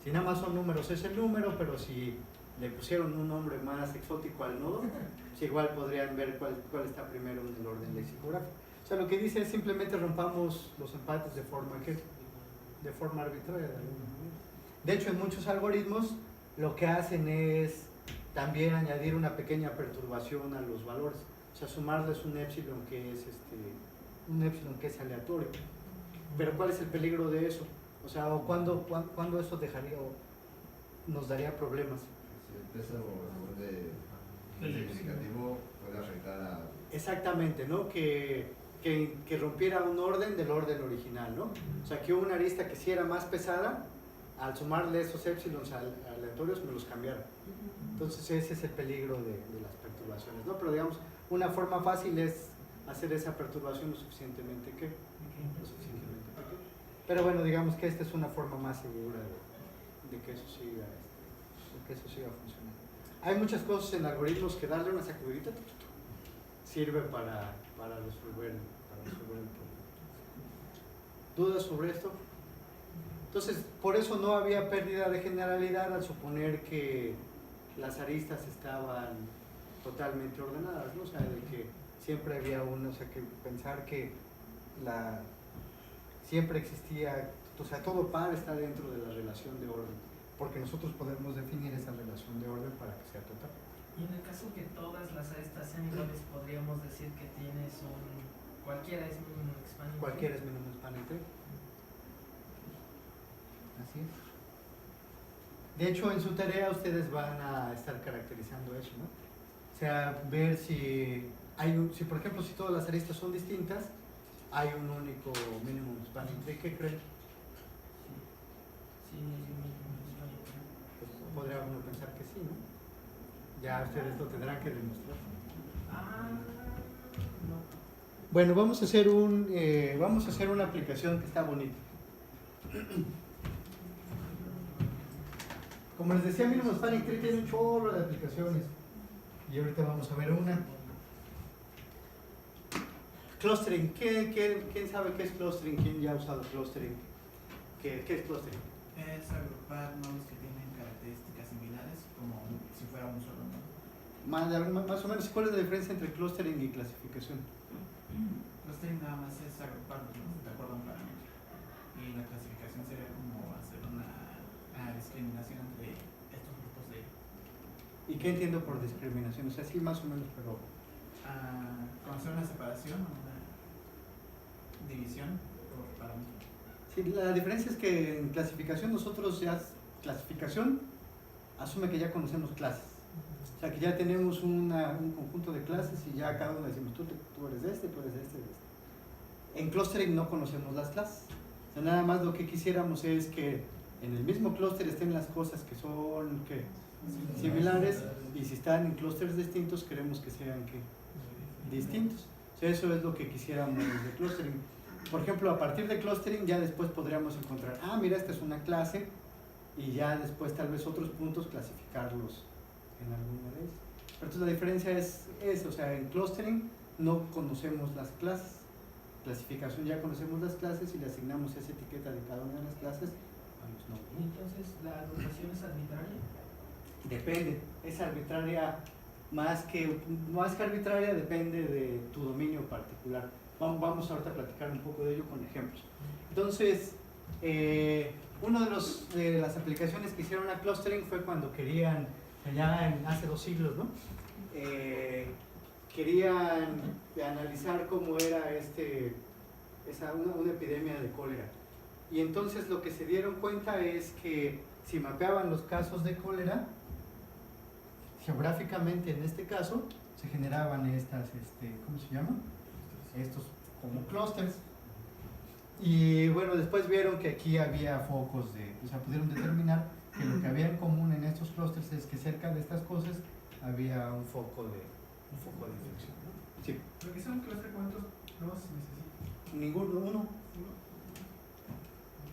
Si nada más son números es el número, pero si le pusieron un nombre más exótico al nodo, pues igual podrían ver cuál está primero en el orden lexicográfico. O sea, lo que dice es simplemente rompamos los empates de forma arbitraria. De hecho, en muchos algoritmos lo que hacen es también añadir una pequeña perturbación a los valores. O sea, sumarles un épsilon que es aleatorio. Pero ¿cuál es el peligro de eso? O sea, ¿cuándo eso nos daría problemas?
Si el peso significativo puede afectar a...
Exactamente, ¿no? Que rompiera un orden del orden original, ¿no? O sea, que una arista que sí era más pesada, al sumarle esos épsilons aleatorios me los cambiara. Entonces ese es el peligro de las perturbaciones, ¿no? Pero digamos, una forma fácil es hacer esa perturbación lo suficientemente pequeña. Pero bueno, digamos que esta es una forma más segura de que eso siga funcionando. Hay muchas cosas en algoritmos que darle una sacudidita sirve para resolver el problema. ¿Dudas sobre esto? Entonces, por eso no había pérdida de generalidad al suponer que las aristas estaban totalmente ordenadas, ¿no? O sea, de que siempre había o sea, que pensar que siempre existía, o sea, todo par está dentro de la relación de orden, porque nosotros podemos definir esa relación de orden para que sea total.
Y en el caso que todas las aristas sean iguales, podríamos decir que tienes cualquiera es mínimo spanning tree.
Cualquiera es mínimo spanning tree. Así es. De hecho, en su tarea ustedes van a estar caracterizando eso, ¿no? O sea, ver si por ejemplo, si todas las aristas son distintas, hay un único mínimo spanning tree. ¿Qué creen?
Sí, mínimo spanning tree.
Pues podría uno pensar que sí, ¿no? Ya ustedes lo tendrán que demostrar.
No.
Bueno, vamos a hacer una aplicación que está bonita. Como les decía, mínimo spanning tree tiene un chorro de aplicaciones. Y ahorita vamos a ver una. Clustering. ¿Quién sabe qué es clustering? ¿Quién ya ha usado clustering? ¿Qué es clustering?
Es agrupar nodos que tienen características similares, como si fuera un solo nodo.
Más o menos, ¿cuál es la diferencia entre clustering y clasificación?
Clustering nada más es agrupar los nodos de acuerdo a un parámetro. Y la clasificación sería como hacer una discriminación entre estos grupos de...
¿Y qué entiendo por discriminación? O sea, sí, más o menos, pero...
conocer una separación o una división por parámetro.
Sí, la diferencia es que en clasificación clasificación asume que ya conocemos clases. O sea, que ya tenemos un conjunto de clases y ya cada uno decimos, tú eres de este, tú eres de este, de este. En clustering no conocemos las clases. O sea, nada más lo que quisiéramos es que en el mismo clúster estén las cosas que son similares, y si están en clústeres distintos queremos que sean distintos. O sea, eso es lo que quisiéramos de clustering. Por ejemplo, a partir de clustering ya después podríamos encontrar, mira, esta es una clase, y ya después tal vez otros puntos clasificarlos en alguna de ellas. Pero entonces la diferencia es, o sea, en clustering no conocemos las clases. Clasificación ya conocemos las clases y le asignamos esa etiqueta de cada una de las clases los nodos, ¿no?
Entonces, ¿la agrupación es arbitraria?
Depende, es arbitraria, más que arbitraria, depende de tu dominio particular. Vamos ahorita a platicar un poco de ello con ejemplos. Entonces, una de las aplicaciones que hicieron a clustering fue cuando querían, hace 2 siglos, ¿no? Querían analizar cómo era una epidemia de cólera. Y entonces lo que se dieron cuenta es que si mapeaban los casos de cólera, geográficamente en este caso, se generaban estas, ¿cómo se llaman? Estos como clústeres. Y bueno, después vieron que aquí había focos pudieron determinar que lo que había en común en estos clústeres es que cerca de estas cosas había un foco de infección, ¿no? Sí.
Lo que es un clúster, ¿cuántos nodos necesita?
Uno.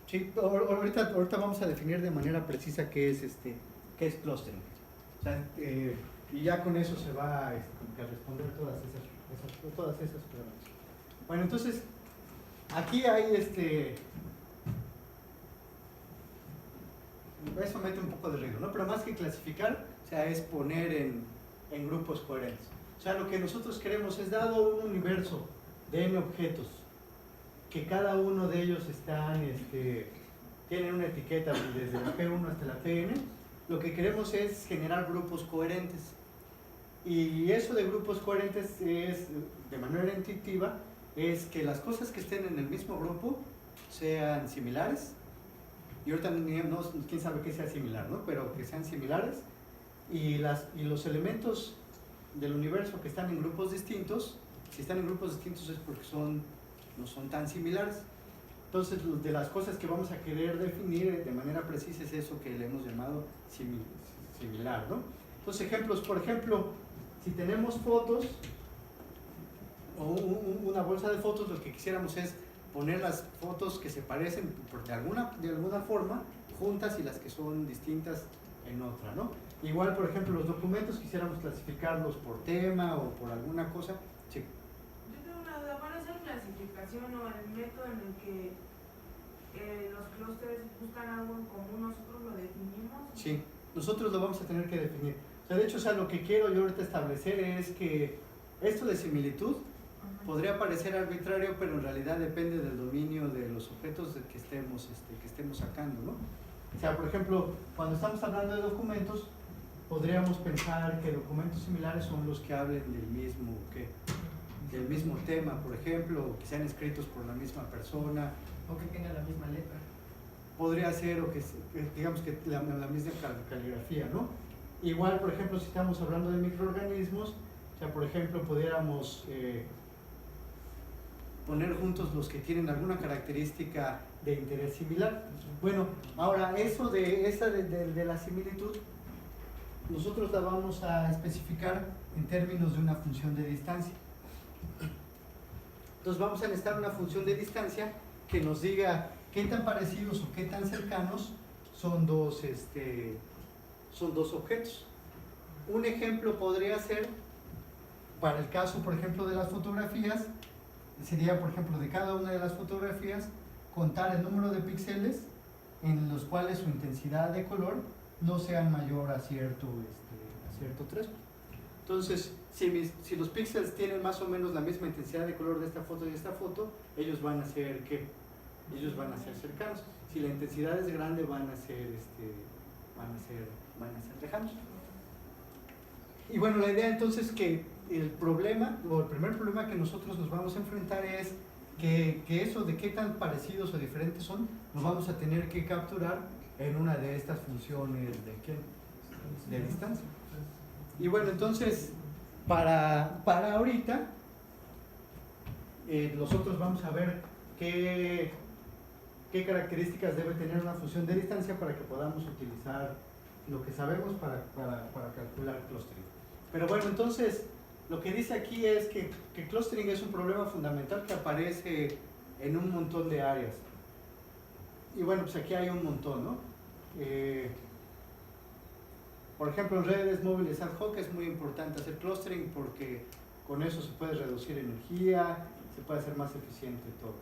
Sí, ahorita vamos a definir de manera precisa qué es clustering. O sea, y ya con eso se va a responder todas esas preguntas. Bueno, entonces, aquí hay eso mete un poco de ruido, ¿no? Pero más que clasificar, o sea, es poner en grupos coherentes. O sea, lo que nosotros queremos es, dado un universo de n objetos, que cada uno de ellos tienen una etiqueta desde la P1 hasta la Pn, lo que queremos es generar grupos coherentes. Y eso de grupos coherentes es, de manera intuitiva, es que las cosas que estén en el mismo grupo sean similares. Y ahorita quién sabe qué sea similar, ¿no? Pero que sean similares. Y los elementos del universo que están en grupos distintos, si están en grupos distintos es porque no son tan similares. Entonces, de las cosas que vamos a querer definir de manera precisa es eso que le hemos llamado similar, ¿no? Entonces, ejemplos, por ejemplo, si tenemos fotos o una bolsa de fotos, lo que quisiéramos es poner las fotos que se parecen de alguna forma juntas y las que son distintas en otra, ¿no? Igual, por ejemplo, los documentos quisiéramos clasificarlos por tema o por alguna cosa. Sí.
Yo tengo una duda, ¿van a hacer clasificación o el método en el que los clústeres buscan algo en común, nosotros lo definimos?
Sí, nosotros lo vamos a tener que definir. O sea, de hecho, lo que quiero yo ahorita establecer es que esto de similitud podría parecer arbitrario, pero en realidad depende del dominio de los objetos que estemos sacando, ¿no? O sea, por ejemplo, cuando estamos hablando de documentos, podríamos pensar que documentos similares son los que hablen del mismo tema, por ejemplo, o que sean escritos por la misma persona.
O que tengan la misma letra.
Podría ser, o que digamos que la misma caligrafía, ¿no? Igual, por ejemplo, si estamos hablando de microorganismos, o sea, por ejemplo, pudiéramos poner juntos los que tienen alguna característica de interés similar. Bueno, ahora, eso de la similitud, nosotros la vamos a especificar en términos de una función de distancia. Entonces vamos a necesitar una función de distancia que nos diga qué tan parecidos o qué tan cercanos son dos objetos. Un ejemplo podría ser, para el caso, por ejemplo, de las fotografías, sería, por ejemplo, de cada una de las fotografías, contar el número de píxeles en los cuales su intensidad de color no sea mayor a cierto threshold. Entonces, si los píxeles tienen más o menos la misma intensidad de color de esta foto y de esta foto, ellos van a ser cercanos. Si la intensidad es grande, van a ser lejanos. Y bueno, la idea entonces que el primer problema que nosotros nos vamos a enfrentar es que eso de qué tan parecidos o diferentes son, lo vamos a tener que capturar en una de estas funciones de distancia. Y bueno, entonces, para ahorita, nosotros vamos a ver qué características debe tener una función de distancia para que podamos utilizar lo que sabemos para calcular clustering. Pero bueno, entonces, lo que dice aquí es que clustering es un problema fundamental que aparece en un montón de áreas. Y bueno, pues aquí hay un montón, ¿no? Por ejemplo, en redes móviles ad hoc es muy importante hacer clustering porque con eso se puede reducir energía, se puede hacer más eficiente todo.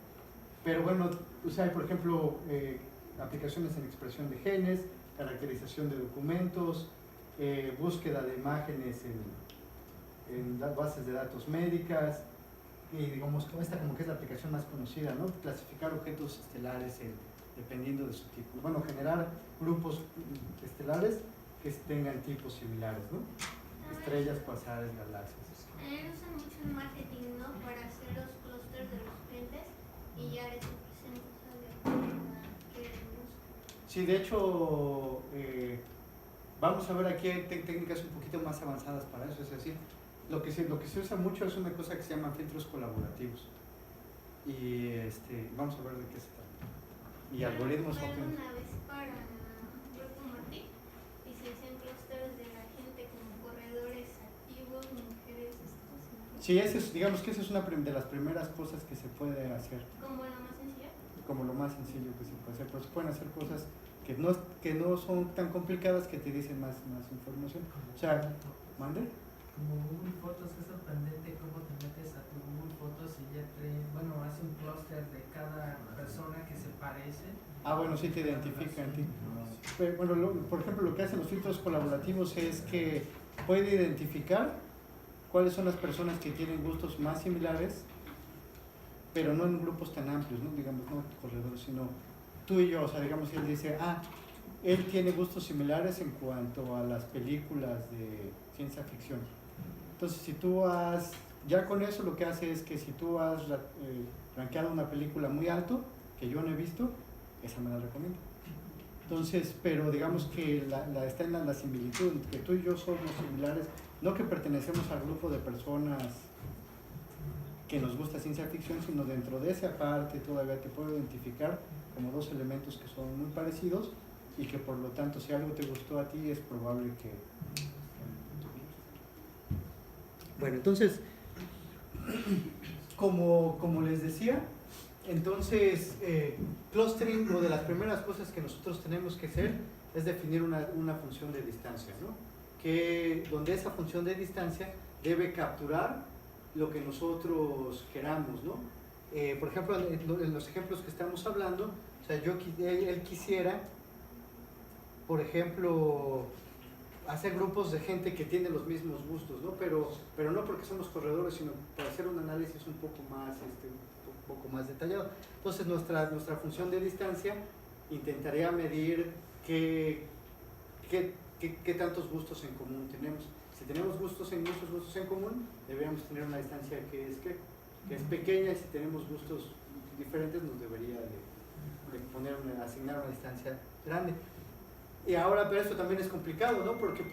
Pero bueno, o sea, por ejemplo, aplicaciones en expresión de genes, caracterización de documentos, búsqueda de imágenes en las bases de datos médicas, y digamos, esta como que es la aplicación más conocida, ¿no? Clasificar objetos estelares dependiendo de su tipo. Bueno, generar grupos estelares que tengan tipos similares, ¿no? Estrellas, cuasares, galaxias.
Usan mucho el marketing, ¿no? Para hacer los clústeres de los clientes y ya les presentas que buscan.
Sí, de hecho, vamos a ver aquí hay técnicas un poquito más avanzadas para eso, es decir, lo que se usa mucho es una cosa que se llama filtros colaborativos. Y vamos a ver de qué se trata. Y algoritmos
Fue
óptimos.
una vez para Grupo Martí y se hacían clústeres de la gente como corredores activos, mujeres,
Sí, digamos que esa es una de las primeras cosas que se puede hacer,
como la más sencilla.
como lo más sencillo que se puede hacer, pero se pueden hacer cosas que no son tan complicadas que te dicen más información. O sea, ¿mande?
Como Google Fotos, es sorprendente cómo te metes a tu Google Fotos y ya hace un clúster de cada persona que se parece.
Bueno, sí te identifica en ti. Bueno, por ejemplo, lo que hacen los filtros colaborativos es que puede identificar cuáles son las personas que tienen gustos más similares, pero no en grupos tan amplios, ¿no? Digamos, no corredores, sino tú y yo. O sea, digamos, él dice, él tiene gustos similares en cuanto a las películas de ciencia ficción. Entonces, si tú ya con eso lo que hace es que si tú has rankeado una película muy alto, que yo no he visto, esa me la recomiendo. Entonces, pero digamos que está en la similitud, que tú y yo somos similares, no que pertenecemos al grupo de personas que nos gusta ciencia ficción, sino dentro de esa parte todavía te puedo identificar como dos elementos que son muy parecidos y que por lo tanto si algo te gustó a ti es probable que... Bueno, entonces, como les decía, entonces, clustering, una de las primeras cosas que nosotros tenemos que hacer es definir una función de distancia, ¿no? Donde esa función de distancia debe capturar lo que nosotros queramos, ¿no? Por ejemplo, en los ejemplos que estamos hablando, o sea, él quisiera, por ejemplo, hacer grupos de gente que tiene los mismos gustos, ¿no? Pero no porque somos corredores, sino para hacer un análisis un poco más detallado. Entonces nuestra función de distancia intentaría medir qué tantos gustos en común tenemos. Si tenemos muchos gustos en común, deberíamos tener una distancia que es pequeña, y si tenemos gustos diferentes nos debería de asignar una distancia grande. Y ahora, pero esto también es complicado, ¿no? Porque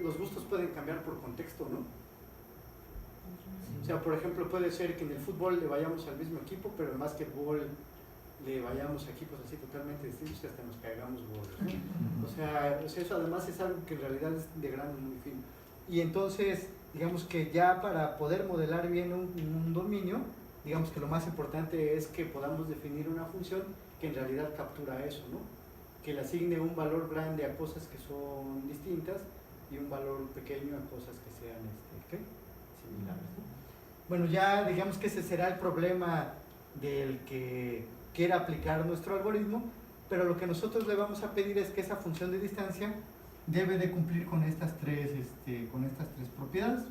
los gustos pueden cambiar por contexto, ¿no? O sea, por ejemplo, puede ser que en el fútbol le vayamos al mismo equipo, pero en básquetbol le vayamos a equipos así totalmente distintos y hasta nos caigamos goles, ¿no? O sea, eso además es algo que en realidad es de grano muy fino. Y entonces, digamos que ya para poder modelar bien un dominio, digamos que lo más importante es que podamos definir una función que en realidad captura eso, ¿no? Que le asigne un valor grande a cosas que son distintas y un valor pequeño a cosas que sean similares, ¿no? Bueno, ya digamos que ese será el problema del que quiera aplicar nuestro algoritmo, pero lo que nosotros le vamos a pedir es que esa función de distancia debe de cumplir con estas tres propiedades.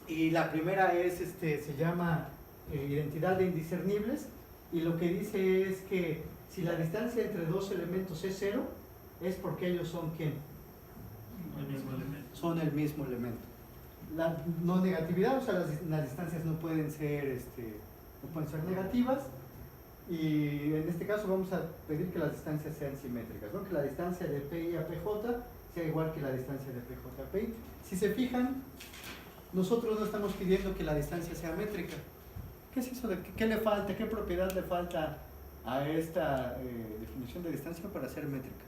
Y la primera se llama identidad de indiscernibles, y lo que dice es que si la distancia entre dos elementos es 0, es porque ellos son ¿quién?
El mismo elemento.
Son el mismo elemento. La no negatividad, o sea, las distancias no pueden ser negativas, y en este caso vamos a pedir que las distancias sean simétricas, ¿no? Que la distancia de PI a PJ sea igual que la distancia de PJ a PI. Si se fijan, nosotros no estamos pidiendo que la distancia sea métrica. ¿Qué es eso? ¿Qué le falta? ¿Qué propiedad le falta a esta definición de distancia para ser métrica?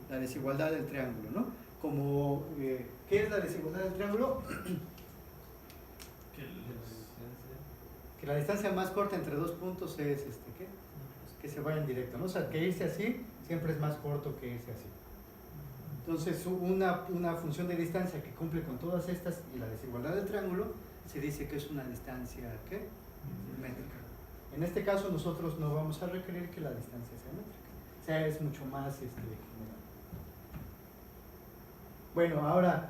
La desigualdad del triángulo, ¿no? ¿Qué es la desigualdad del triángulo? Que la distancia más corta entre dos puntos es que se vayan directo, ¿no? O sea, que irse así siempre es más corto que irse así. Entonces, una función de distancia que cumple con todas estas y la desigualdad del triángulo se dice que es una distancia métrica. En este caso nosotros no vamos a requerir que la distancia sea métrica. O sea, es mucho más general. Bueno, ahora,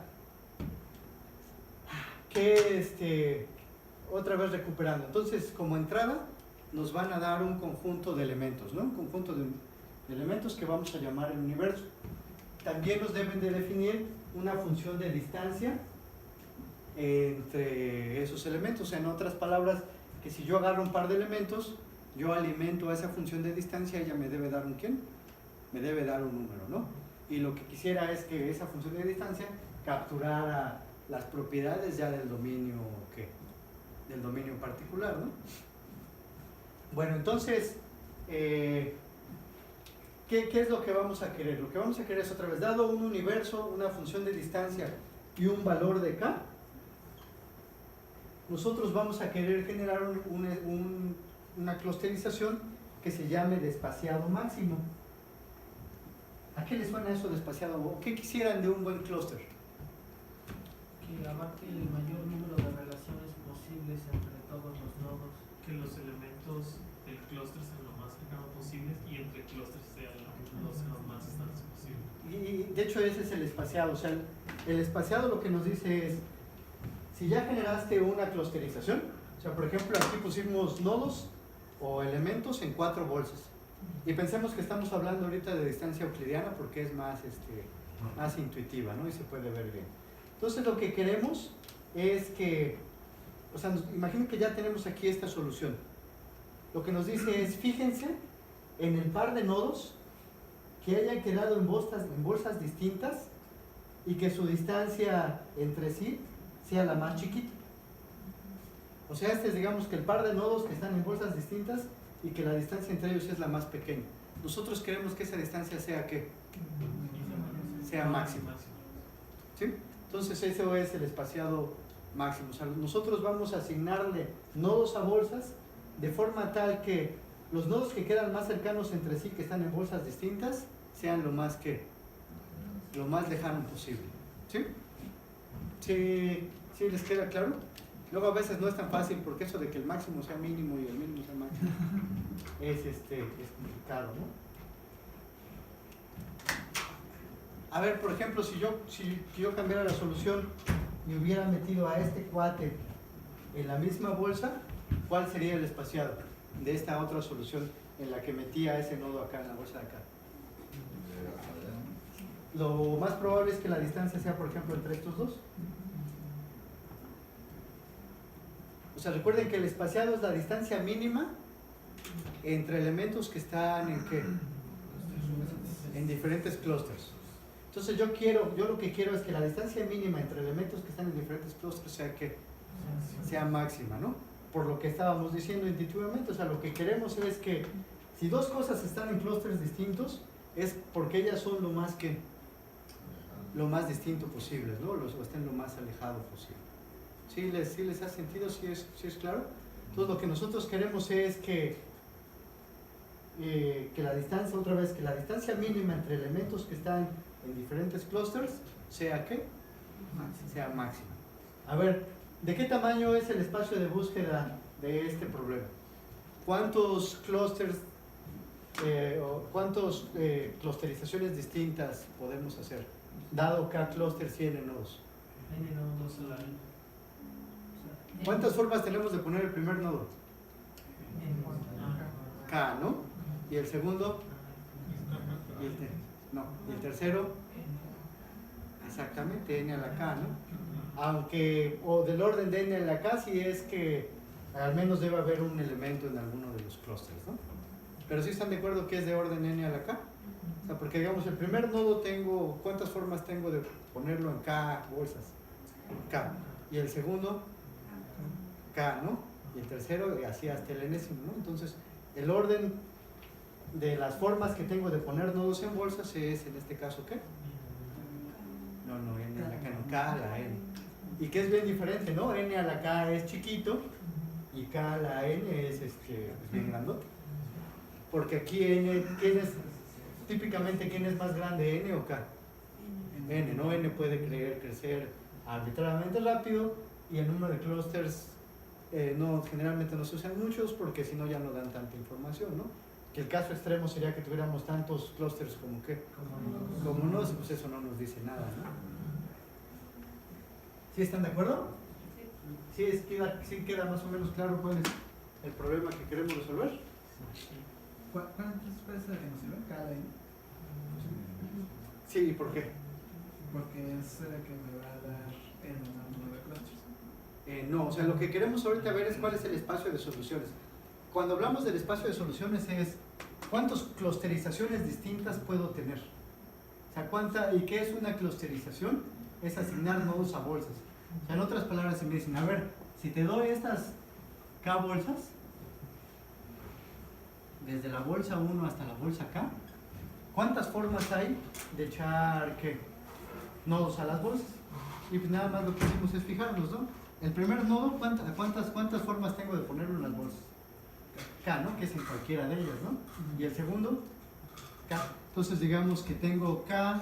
otra vez recuperando. Entonces, como entrada, nos van a dar un conjunto de elementos, ¿no? Un conjunto de elementos que vamos a llamar el universo. También nos deben de definir una función de distancia entre esos elementos. En otras palabras, que si yo agarro un par de elementos, yo alimento a esa función de distancia, ella me debe dar un ¿quién? Me debe dar un número, ¿no? Y lo que quisiera es que esa función de distancia capturara las propiedades ya del dominio, ¿qué? Del dominio particular, ¿no? Bueno, entonces, ¿qué es lo que vamos a querer? Lo que vamos a querer es, otra vez, dado un universo, una función de distancia y un valor de k, nosotros vamos a querer generar una clusterización que se llame despaciado máximo. ¿A qué les suena eso de espaciado? ¿O qué quisieran de un buen clúster?
Que abarque el mayor número de relaciones posibles entre todos los nodos.
Que los elementos del clúster sean lo más cercano posible y entre clústeres sean los más distantes posible.
Y de hecho ese es el espaciado. O sea, el espaciado lo que nos dice es, si ya generaste una clusterización, o sea, por ejemplo, aquí pusimos nodos o elementos en 4 bolsas. Y pensemos que estamos hablando ahorita de distancia euclidiana porque es más, más intuitiva, ¿no? Y se puede ver bien. Entonces lo que queremos es que, o sea, imaginen que ya tenemos aquí esta solución. Lo que nos dice es, fíjense en el par de nodos que hayan quedado en bolsas distintas y que su distancia entre sí sea la más chiquita. O sea, este es, digamos, que el par de nodos que están en bolsas distintas y que la distancia entre ellos es la más pequeña. Nosotros queremos que esa distancia sea, ¿qué? Sea máxima. ¿Sí? Entonces eso es el espaciado máximo. O sea, nosotros vamos a asignarle nodos a bolsas de forma tal que los nodos que quedan más cercanos entre sí, que están en bolsas distintas, sean lo más lejano posible. ¿Sí? ¿Sí les queda claro? Luego a veces no es tan fácil porque eso de que el máximo sea mínimo y el mínimo sea máximo es complicado, ¿no? A ver, por ejemplo, si yo cambiara la solución y hubiera metido a este cuate en la misma bolsa, ¿cuál sería el espaciado de esta otra solución en la que metía ese nodo acá en la bolsa de acá? Lo más probable es que la distancia sea, por ejemplo, entre estos dos. O sea, recuerden que el espaciado es la distancia mínima entre elementos que están en ¿qué? En diferentes clústeres. Entonces yo lo que quiero es que la distancia mínima entre elementos que están en diferentes clústeres sea máxima, ¿no? Por lo que estábamos diciendo intuitivamente, o sea, lo que queremos es que si dos cosas están en clústeres distintos, es porque ellas son lo más distinto posible, ¿no? O estén lo más alejado posible. ¿Sí les ha sentido? ¿Sí es claro? Entonces lo que nosotros queremos es que la distancia, otra vez, que la distancia mínima entre elementos que están en diferentes clústeres sea ¿qué? Sea máxima. A ver, ¿de qué tamaño es el espacio de búsqueda de este problema? ¿Cuántos clústeres o cuántas clusterizaciones distintas podemos hacer? Dado cada clúster tiene nodos.
N nodos a la n.
¿Cuántas formas tenemos de poner el primer nodo? K, ¿no? ¿Y el segundo? ¿Y el tercero? Exactamente, N a la K, ¿no? Aunque, o del orden de N a la K, si es que al menos debe haber un elemento en alguno de los clústeres, ¿no? Pero sí están de acuerdo que es de orden N a la K. O sea, porque digamos, el primer nodo tengo, ¿cuántas formas tengo de ponerlo en K bolsas? K. Y el segundo, K, ¿no? Y el tercero, así hasta el enésimo, ¿no? Entonces, el orden de las formas que tengo de poner nodos en bolsas es, en este caso, ¿qué? No, N a la K, no, K a la N. Y que es bien diferente, ¿no? N a la K es chiquito y K a la N es bien grandote. Porque aquí N, típicamente, ¿quién es más grande, N o K? N, ¿no? N puede crecer arbitrariamente rápido y el número de clústeres no, generalmente no se usan muchos porque si no ya no dan tanta información, ¿no? Que el caso extremo sería que tuviéramos tantos clústeres como que, como unos, pues eso no nos dice nada, ¿no? ¿Sí están de acuerdo? Sí queda más o menos claro cuál es el problema que queremos resolver.
¿Cuál es la que nos sirve? Cada línea.
Sí, ¿y por qué?
Porque es la que me va a dar el menor número de clusters.
No, o sea, lo que queremos ahorita ver es cuál es el espacio de soluciones. Cuando hablamos del espacio de soluciones es cuántas clusterizaciones distintas puedo tener. O sea, ¿y qué es una clusterización? Es asignar nodos a bolsas. O sea, en otras palabras, si me dicen, a ver, si te doy estas K bolsas, desde la bolsa 1 hasta la bolsa K, ¿cuántas formas hay de echar qué? Nodos a las bolsas? Y pues nada más lo que hicimos es fijarnos, ¿no? El primer nodo, ¿cuántas formas tengo de ponerlo en las bolsas? K, ¿no? Que es en cualquiera de ellas, ¿no? Y el segundo, K. Entonces digamos que tengo K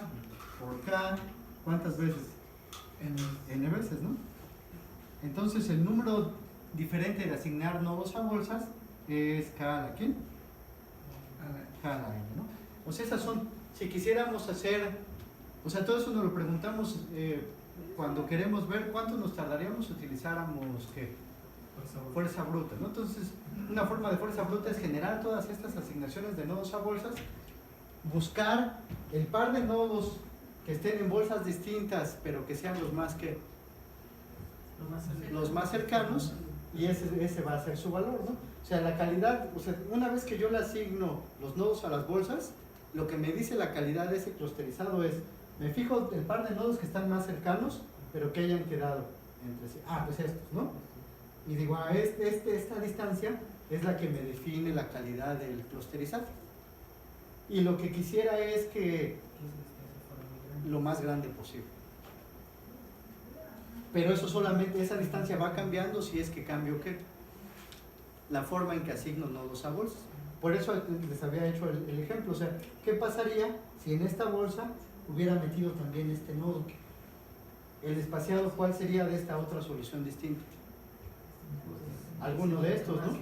por K, ¿cuántas veces? N veces, ¿no? Entonces el número diferente de asignar nodos a bolsas es K a la ¿quién? K a la N, ¿no? O sea, esas son, si quisiéramos hacer, o sea, todo eso nos lo preguntamos cuando queremos ver cuánto nos tardaríamos si utilizáramos, ¿qué? Fuerza bruta, ¿no? Entonces, una forma de fuerza bruta es generar todas estas asignaciones de nodos a bolsas, buscar el par de nodos que estén en bolsas distintas, pero que sean los más cercanos, y ese va a ser su valor, ¿no? O sea, la calidad, o sea, una vez que yo le asigno los nodos a las bolsas, lo que me dice la calidad de ese clusterizado es, me fijo el par de nodos que están más cercanos, pero que hayan quedado entre sí. Ah, pues estos, ¿no? Y digo, esta distancia es la que me define la calidad del clusterizado. Y lo que quisiera es que lo más grande posible. Pero eso solamente, esa distancia va cambiando si es que cambio ¿qué? La forma en que asigno nodos a bolsas. Por eso les había hecho el ejemplo. O sea, ¿qué pasaría si en esta bolsa hubiera metido también este nodo? El espaciado, ¿cuál sería de esta otra solución distinta? Alguno de estos, ¿no?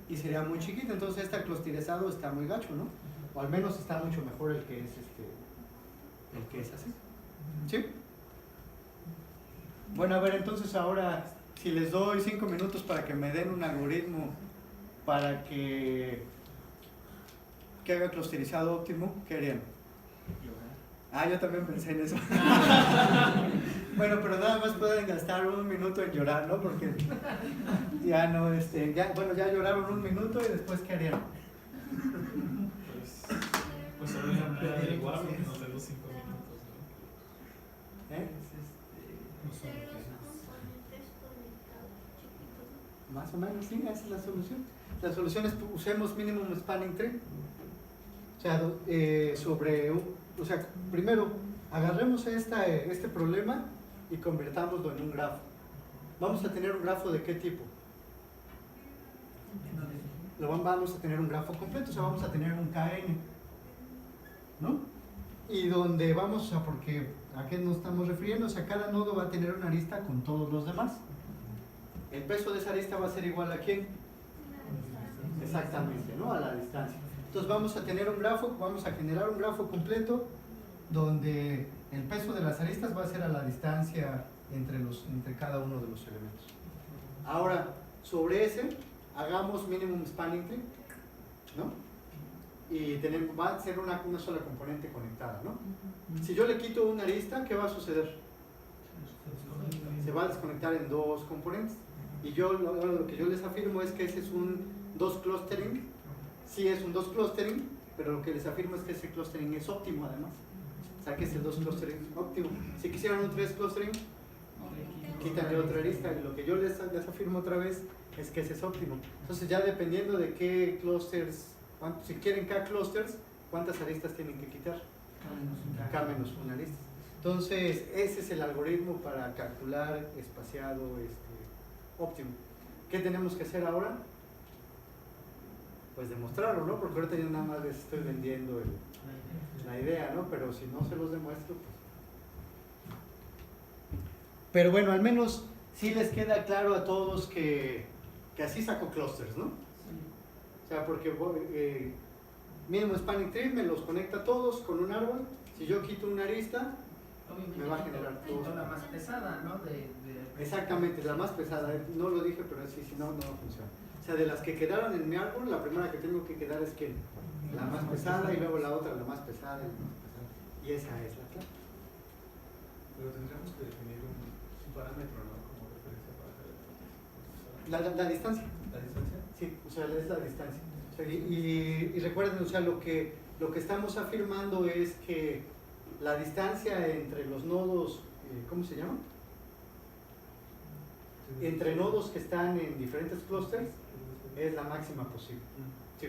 Y sería muy chiquito, entonces este clusterizado está muy gacho, ¿no? O al menos está mucho mejor el que es así. ¿Sí? Bueno, a ver, entonces ahora, si les doy 5 minutos para que me den un algoritmo para que haga clusterizado óptimo, ¿qué harían? Ah, yo también pensé en eso. Bueno, pero nada más pueden gastar 1 minuto en llorar, ¿no? Porque ya no, ya lloraron 1 minuto y después ¿qué harían?
Pues averiguar lo que nos den los 5 minutos, ¿no?
Hacer los componentes conectados chiquitos.
Más o menos, sí, esa es la solución. La solución es usemos minimum spanning tree. O sea, primero agarremos este problema y convertámoslo en un grafo. Vamos a tener un grafo de qué tipo. Vamos a tener un grafo completo, o sea, vamos a tener un KN, ¿no? Y donde vamos a, porque ¿a qué nos estamos refiriendo? O sea, cada nodo va a tener una arista con todos los demás. El peso de esa arista va a ser igual a ¿quién? Exactamente, ¿no? A la distancia. Entonces vamos a tener un grafo, vamos a generar un grafo completo donde el peso de las aristas va a ser a la distancia entre cada uno de los elementos. Ahora, sobre ese, hagamos minimum spanning tree, ¿no? Y va a ser una sola componente conectada, ¿no? Si yo le quito una arista, ¿qué va a suceder? Se va a desconectar en 2 componentes. Y lo que yo les afirmo es que ese es un 2 clustering. Sí es un 2 clustering, pero lo que les afirmo es que ese clustering es óptimo además. O sea, que es el 2 clustering óptimo. Si quisieran un 3 clustering, quítanle otra arista. Y lo que yo les afirmo otra vez es que ese es óptimo. Entonces ya dependiendo de qué clusters, si quieren K clusters, ¿cuántas aristas tienen que quitar? K menos una arista. Entonces ese es el algoritmo para calcular espaciado óptimo. ¿Qué tenemos que hacer ahora? Pues demostrarlo, ¿no? Porque ahorita yo nada más les estoy vendiendo la idea, ¿no? Pero si no se los demuestro, pues... Pero bueno, al menos sí les queda claro a todos que así saco clusters, ¿no?
Sí.
O sea, porque mínimo spanning tree me los conecta todos con un árbol. Si yo quito una arista,
Obviamente
me va a generar
quito
todo.
la más pesada, ¿no?
Exactamente, la más pesada. No lo dije, pero sí, si no, no funciona. O sea, de las que quedaron en mi árbol, la primera que tengo que quedar es que la más pesada y luego la otra la más pesada y la más pesada. Y esa es la clave.
Pero tendríamos que definir un parámetro, ¿no? Como referencia para
La distancia.
la distancia.
Sí, o sea, es la distancia. O sea, y recuerden, o sea, lo que estamos afirmando es que la distancia entre los nodos, ¿cómo se llama? Entre nodos que están en diferentes clusters es la máxima posible. Sí.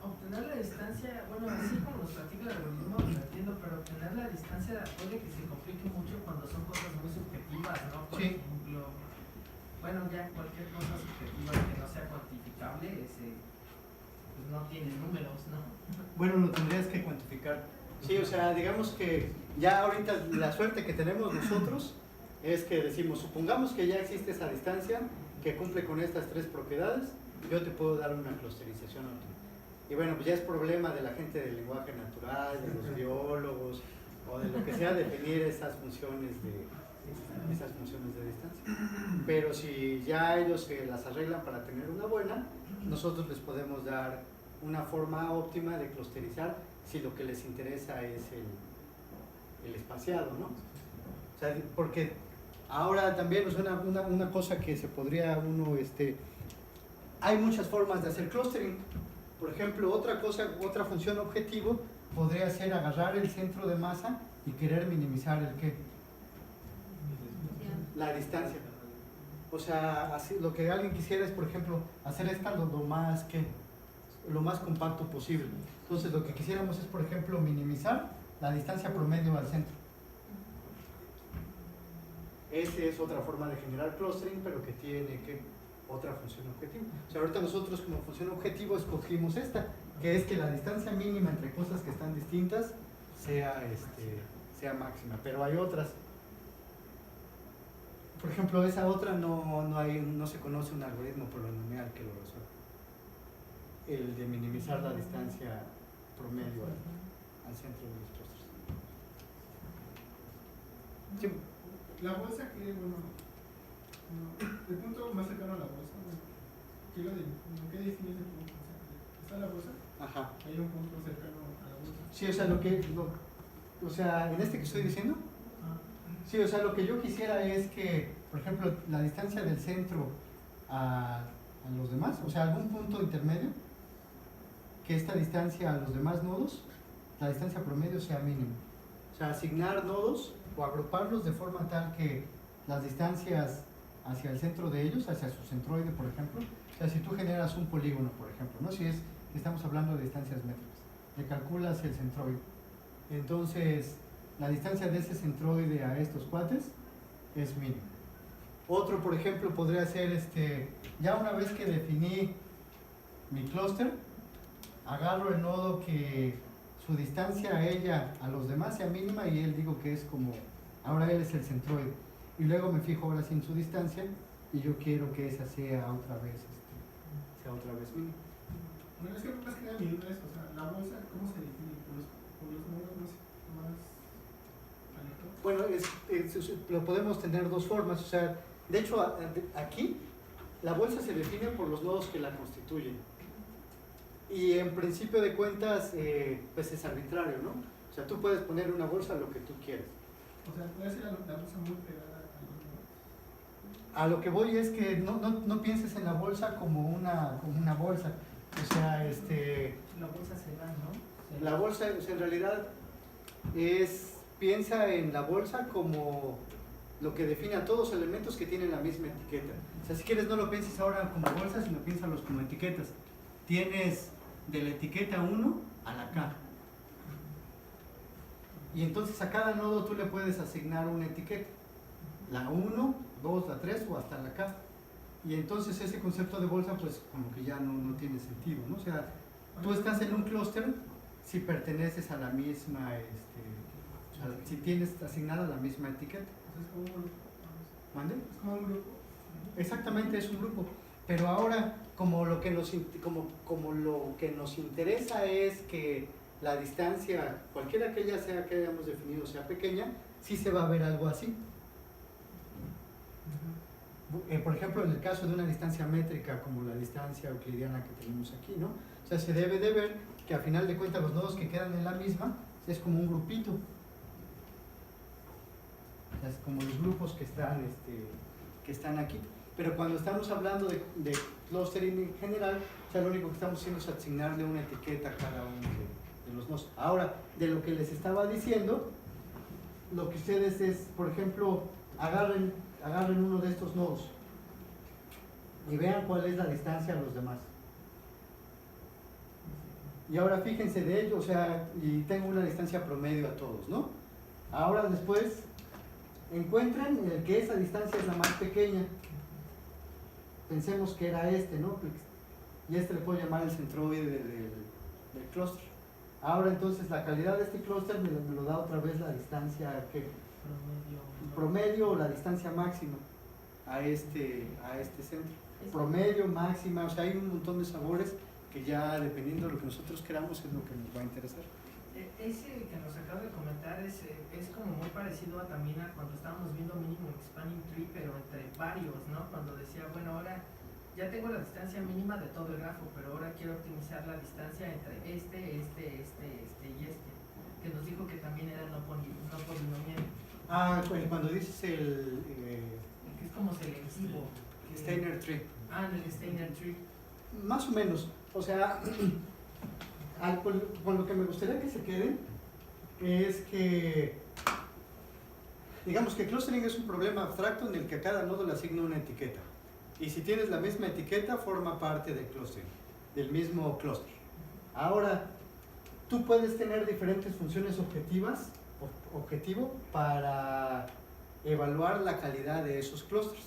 Obtener la distancia, bueno, así como nos platica el algoritmo, lo entiendo, pero obtener la distancia puede que se complique mucho cuando son cosas muy subjetivas, ¿no? Por
Sí.
ejemplo, bueno, ya cualquier cosa subjetiva que no sea cuantificable, pues no tiene números, ¿no?
Bueno, lo tendrías que cuantificar. Sí, o sea, digamos que ya ahorita la suerte que tenemos nosotros es que decimos, supongamos que ya existe esa distancia que cumple con estas tres propiedades, yo te puedo dar una clusterización óptima. Y bueno, pues ya es problema de la gente del lenguaje natural, de los biólogos o de lo que sea definir esas funciones de distancia. Pero si ya ellos se las arreglan para tener una buena, nosotros les podemos dar una forma óptima de clusterizar si lo que les interesa es el espaciado, ¿no? O sea, porque ahora también es una cosa que se podría uno, hay muchas formas de hacer clustering. Por ejemplo, otra función objetivo podría ser agarrar el centro de masa y querer minimizar el qué, la distancia. O sea, así, lo que alguien quisiera es, por ejemplo, hacer esta lo más compacto posible. Entonces, lo que quisiéramos es, por ejemplo, minimizar la distancia promedio al centro. Esa es otra forma de generar clustering, pero que tiene otra función objetivo. O sea, ahorita nosotros como función objetivo escogimos esta, que es que la distancia mínima entre cosas que están distintas sea máxima, pero hay otras. Por ejemplo, esa otra no se conoce un algoritmo polinomial que lo resuelva. El de minimizar la distancia promedio al centro de los clusters. Sí.
La bolsa que, bueno, el punto más cercano a la bolsa, bueno, ¿qué defines el punto? O sea, ¿está la bolsa?
Ajá.
Hay un punto cercano a la bolsa.
Sí, o sea, en este que estoy diciendo, sí, o sea, lo que yo quisiera es que, por ejemplo, la distancia del centro a los demás, o sea, algún punto intermedio, que esta distancia a los demás nodos, la distancia promedio sea mínima. O sea, asignar nodos o agruparlos de forma tal que las distancias hacia el centro de ellos, hacia su centroide, por ejemplo, o sea, si tú generas un polígono, por ejemplo, ¿no? Si estamos hablando de distancias métricas, le calculas el centroide. Entonces, la distancia de ese centroide a estos cuates es mínima. Otro, por ejemplo, podría ser, ya una vez que definí mi clúster, agarro el nodo que su distancia a ella, a los demás sea mínima y él digo que es como, ahora él es el centroide. Y luego me fijo ahora sí en su distancia y yo quiero que esa sea otra vez mínima.
Bueno, es que más que nada mi duda es, o sea, la bolsa, ¿cómo se define? ¿Por los nodos más altos?
Bueno, lo podemos tener dos formas, o sea, de hecho aquí la bolsa se define por los nodos que la constituyen. Y en principio de cuentas, pues es arbitrario, ¿no? O sea, tú puedes poner una bolsa lo que tú quieras.
O sea, puede ser la bolsa muy pegada a los nodos.
A lo que voy es que no pienses en la bolsa como una bolsa. O sea,
La bolsa se da, ¿no?
la bolsa, o sea, en realidad piensa en la bolsa como lo que define a todos los elementos que tienen la misma etiqueta. O sea, si quieres no lo pienses ahora como bolsas, sino piénsalos como etiquetas. Tienes de la etiqueta 1 a la K. Y entonces a cada nodo tú le puedes asignar una etiqueta. La 1, 2, la 3 o hasta la K. Y entonces ese concepto de bolsa pues como que ya no tiene sentido, ¿no? O sea, tú estás en un clúster si perteneces a la misma, si tienes asignada la misma etiqueta.
Entonces, ¿cómo un grupo?
¿Mande?
Es como un grupo.
Exactamente, es un grupo. Pero ahora, como lo que como lo que nos interesa es que la distancia, cualquiera que ella sea que hayamos definido, sea pequeña, sí se va a ver algo así. Por ejemplo, en el caso de una distancia métrica como la distancia euclidiana que tenemos aquí, ¿no? O sea, se debe de ver que a final de cuentas los nodos que quedan en la misma es como un grupito. O sea, es como los grupos que están aquí. Pero cuando estamos hablando de clustering en general, o sea, lo único que estamos haciendo es asignarle una etiqueta a cada uno de los nodos. Ahora, de lo que les estaba diciendo, lo que ustedes es, por ejemplo, agarren uno de estos nodos y vean cuál es la distancia a los demás. Y ahora fíjense de ello, o sea, y tengo una distancia promedio a todos, ¿no? Ahora después encuentran el que esa distancia es la más pequeña. Pensemos que era este, ¿no? Y le puedo llamar el centroide del clúster. Ahora entonces la calidad de este clúster me lo da otra vez la distancia que promedio o la distancia máxima a este centro. Promedio, máxima, o sea, hay un montón de sabores que ya dependiendo de lo que nosotros queramos es lo que nos va a interesar.
Ese que nos acaba de comentar es como muy parecido también a cuando estábamos viendo mínimo spanning tree, pero entre varios, ¿no? Cuando decía, bueno, ahora ya tengo la distancia mínima de todo el grafo, pero ahora quiero optimizar la distancia entre este y este, que nos dijo que también era no polinomial.
Ah, pues cuando dices el
Que es como selectivo.
Steiner tree.
Ah, en el Steiner tree.
Más o menos, o sea, con lo que me gustaría que se queden es que, digamos que clustering es un problema abstracto en el que a cada nodo le asigno una etiqueta. Y si tienes la misma etiqueta, forma parte del clustering, del mismo clúster. Ahora, tú puedes tener diferentes funciones objetivo para evaluar la calidad de esos clústeres.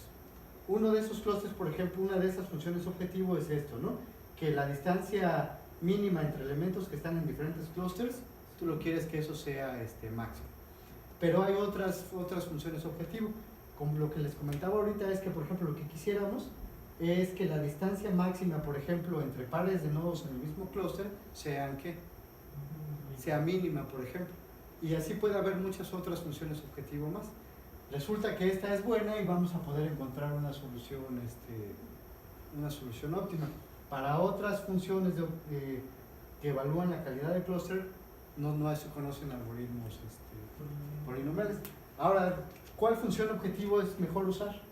Uno de esos clústeres, por ejemplo, una de esas funciones objetivo es esto, ¿no? Que la distancia mínima entre elementos que están en diferentes clústeres, tú lo quieres que eso sea máximo. Pero hay otras funciones objetivo. Como lo que les comentaba ahorita es que, por ejemplo, lo que quisiéramos es que la distancia máxima, por ejemplo, entre pares de nodos en el mismo clúster, sea mínima, por ejemplo. Y así puede haber muchas otras funciones objetivo más. Resulta que esta es buena y vamos a poder encontrar una solución óptima. Para otras funciones que evalúan la calidad del clúster, no se conocen algoritmos polinomiales. Ahora, ¿cuál función objetivo es mejor usar?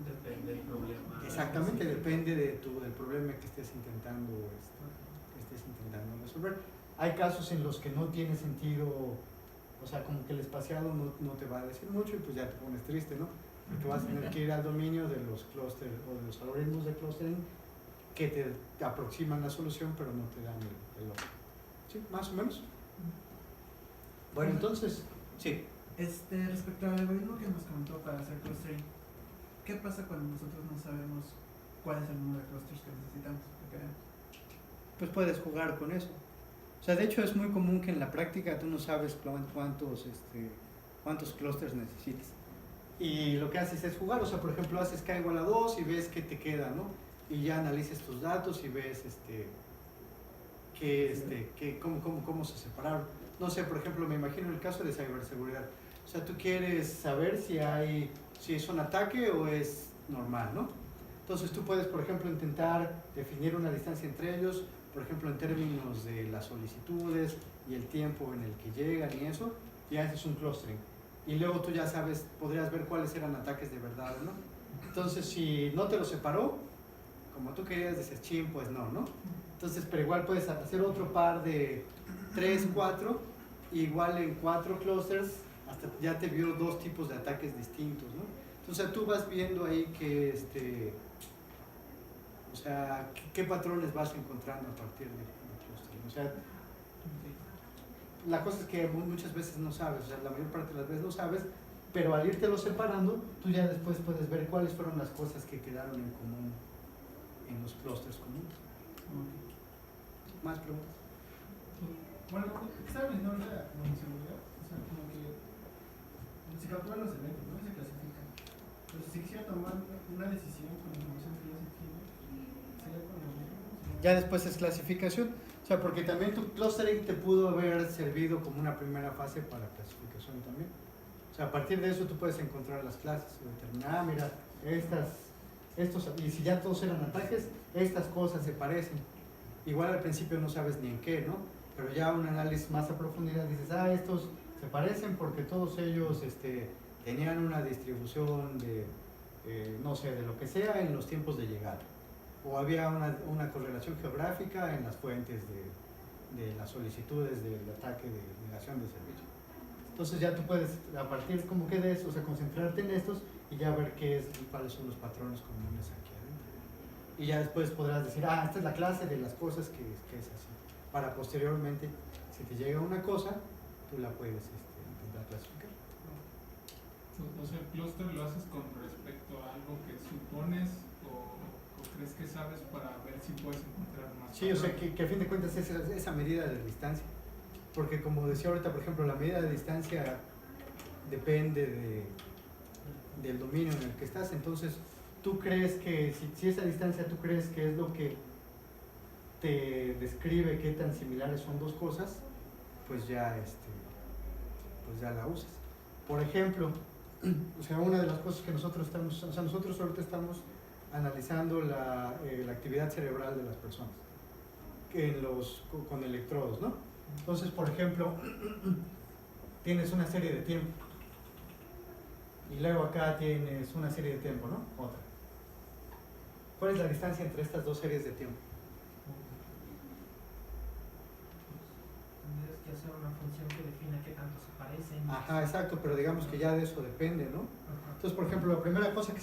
Depende del problema.
Exactamente, depende del problema que estés intentando resolver. Hay casos en los que no tiene sentido, o sea, como que el espaciado no te va a decir mucho y pues ya te pones triste, ¿no? Porque vas a tener que ir al dominio de los clústeres o de los algoritmos de clustering que te aproximan la solución pero no te dan el otro. ¿Sí? ¿Más o menos? Bueno, entonces, sí.
Respecto al algoritmo que nos comentó para hacer clustering, ¿qué pasa cuando nosotros no sabemos cuál es el número de clusters que necesitamos, que queremos?
Pues puedes jugar con eso. O sea, de hecho es muy común que en la práctica tú no sabes cuántos clústeres necesitas. Y lo que haces es jugar, o sea, por ejemplo, haces k igual a 2 y ves qué te queda, ¿no? Y ya analices tus datos y ves cómo se separaron. No sé, por ejemplo, me imagino el caso de ciberseguridad. O sea, tú quieres saber si es un ataque o es normal, ¿no? Entonces tú puedes, por ejemplo, intentar definir una distancia entre ellos, por ejemplo, en términos de las solicitudes y el tiempo en el que llegan y eso, y haces un clustering. Y luego tú ya sabes, podrías ver cuáles eran ataques de verdad, ¿no? Entonces, si no te lo separó, como tú querías decir chin, pues no, ¿no? Entonces, pero igual puedes hacer otro par de 3, 4, igual en 4 clusters, hasta ya te vio 2 tipos de ataques distintos, ¿no? Entonces, tú vas viendo ahí que, o sea, qué patrones vas encontrando a partir del clustering. O sea, la cosa es que muchas veces no sabes, o sea, la mayor parte de las veces no sabes, pero al írtelo separando, tú ya después puedes ver cuáles fueron las cosas que quedaron en común en los clusters comunes. ¿Más preguntas?
Bueno, ¿sabes no la seguridad? O sea, como que se calculan los eventos, ¿no? Se clasifican. Pues si quisiera tomar una decisión con la información que ya se tiene, sería con lo mismo.
Ya después es clasificación. O sea, porque también tu clustering te pudo haber servido como una primera fase para clasificación también. O sea, a partir de eso tú puedes encontrar las clases y determinar, mira, estos, y si ya todos eran ataques, estas cosas se parecen. Igual al principio no sabes ni en qué, ¿no? Pero ya un análisis más a profundidad dices, estos se parecen porque todos ellos tenían una distribución de, no sé, de lo que sea en los tiempos de llegada. O había una correlación geográfica en las fuentes de las solicitudes del ataque de negación de servicio. Entonces ya tú puedes, a partir como que de eso, o sea, concentrarte en estos y ya ver cuáles son los patrones comunes aquí adentro. Y ya después podrás decir, esta es la clase de las cosas que es así. Para posteriormente, si te llega una cosa, tú la puedes intentar clasificar.
O sea, el clúster lo haces con respecto a algo que supones o crees que sabes para ver si puedes encontrar más.
Sí, o sea, que a fin de cuentas es esa medida de distancia. Porque como decía ahorita, por ejemplo, la medida de distancia depende del dominio en el que estás. Entonces, tú crees que, si esa distancia tú crees que es lo que te describe qué tan similares son dos cosas, pues ya la usas. Por ejemplo, o sea, una de las cosas que nosotros ahorita estamos analizando la actividad cerebral de las personas con electrodos, ¿no? Entonces, por ejemplo, tienes una serie de tiempo y luego acá tienes una serie de tiempo, ¿no? Otra. ¿Cuál es la distancia entre estas dos series de tiempo?
Tendrías que hacer una función que defina qué tanto se parecen.
Ajá, exacto, pero digamos que ya de eso depende, ¿no?
Ajá.
Entonces, por ejemplo, la primera cosa que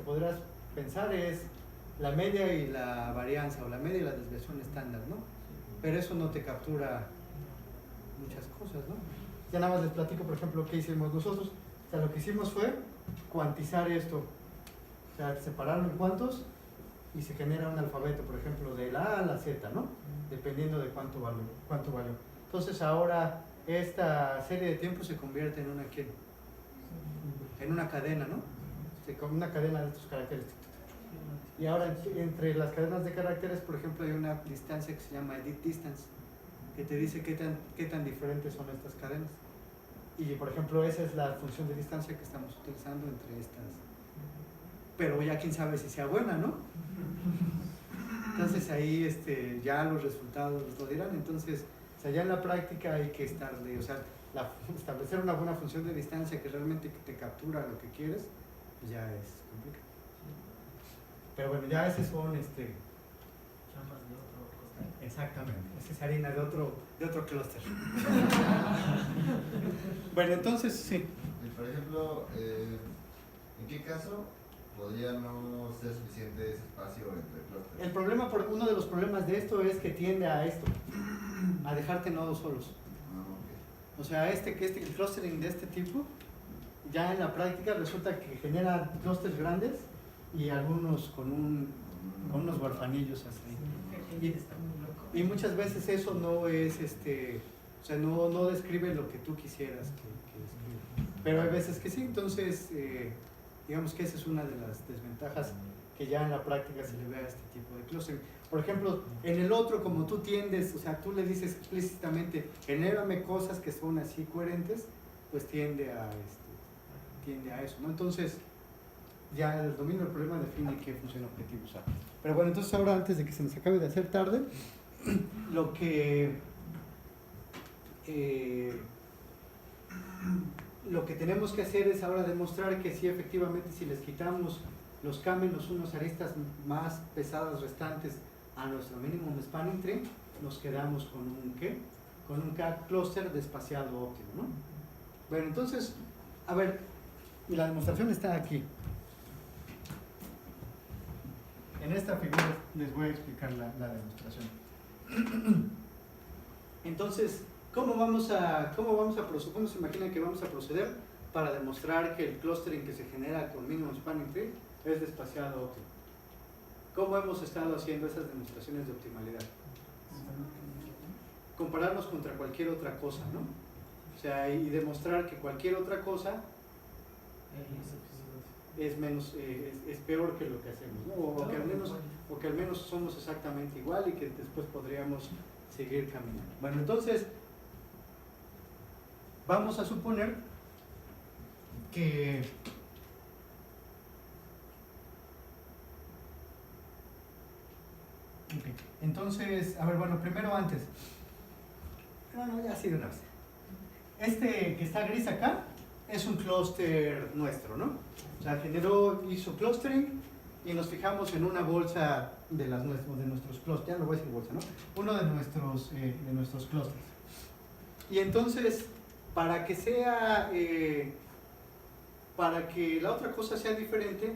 podrías pensar es la media y la varianza, o la media y la desviación estándar, ¿no? Pero eso no te captura muchas cosas, ¿no? Ya nada más les platico, por ejemplo, qué hicimos nosotros. O sea, lo que hicimos fue cuantizar esto, o sea, separarlo en cuantos y se genera un alfabeto, por ejemplo, de la A a la Z, ¿no? Dependiendo de cuánto valió. Entonces ahora esta serie de tiempos se convierte en una cadena, ¿no? Una cadena de estos caracteres. Y ahora entre las cadenas de caracteres, por ejemplo, hay una distancia que se llama edit distance, que te dice qué tan diferentes son estas cadenas. Y por ejemplo, esa es la función de distancia que estamos utilizando entre estas. Pero ya quién sabe si sea buena, ¿no? Entonces ahí ya los resultados los dirán. Entonces, o sea, ya en la práctica hay que establecer una buena función de distancia que realmente te captura lo que quieres, pues ya es complicado. Pero bueno, ya esos son
Chambas de otro costal.
exactamente, esa es harina de otro clúster. Bueno, entonces sí.
Y por ejemplo, ¿en qué caso podría no ser suficiente ese espacio entre clústeres?
Uno de los problemas de esto es que tiende a dejarte nodos solos.
Okay.
O sea, el clustering de este tipo, ya en la práctica resulta que genera clústeres grandes y algunos con unos huerfanillos así. Y muchas veces eso no es, o sea, no describe lo que tú quisieras que describa. Pero hay veces que sí, entonces, digamos que esa es una de las desventajas que ya en la práctica se le ve a este tipo de clustering. Por ejemplo, en el otro, como tú tiendes, o sea, tú le dices explícitamente, genérame cosas que son así coherentes, pues tiende a eso, ¿no? Entonces, ya el dominio del problema define qué función objetivo usar. Pero bueno, entonces ahora, antes de que se nos acabe de hacer tarde, lo que tenemos que hacer es ahora demostrar que sí, efectivamente, si les quitamos los caminos, unos aristas más pesadas restantes a nuestro minimum spanning tree, nos quedamos con un K-cluster despaciado óptimo, ¿no? Bueno, entonces, a ver, la demostración está aquí. En esta figura les voy a explicar la demostración. Entonces, ¿cómo se imagina que vamos a proceder para demostrar que el clustering que se genera con minimum spanning tree es despaciado óptimo? ¿Cómo hemos estado haciendo esas demostraciones de optimalidad? Compararnos contra cualquier otra cosa, ¿no? O sea, y demostrar que cualquier otra cosa es menos, es peor que lo que hacemos, ¿no? O que al menos somos exactamente igual y que después podríamos seguir caminando. Bueno, entonces vamos a suponer que entonces, a ver, bueno, primero antes. No, ya sí de una vez. Este que está gris acá es un clúster nuestro, ¿no? O sea, hizo clustering y nos fijamos en una bolsa de nuestros clústeres, ya no voy a decir bolsa, ¿no? Uno de nuestros clústeres. Y entonces, para que la otra cosa sea diferente,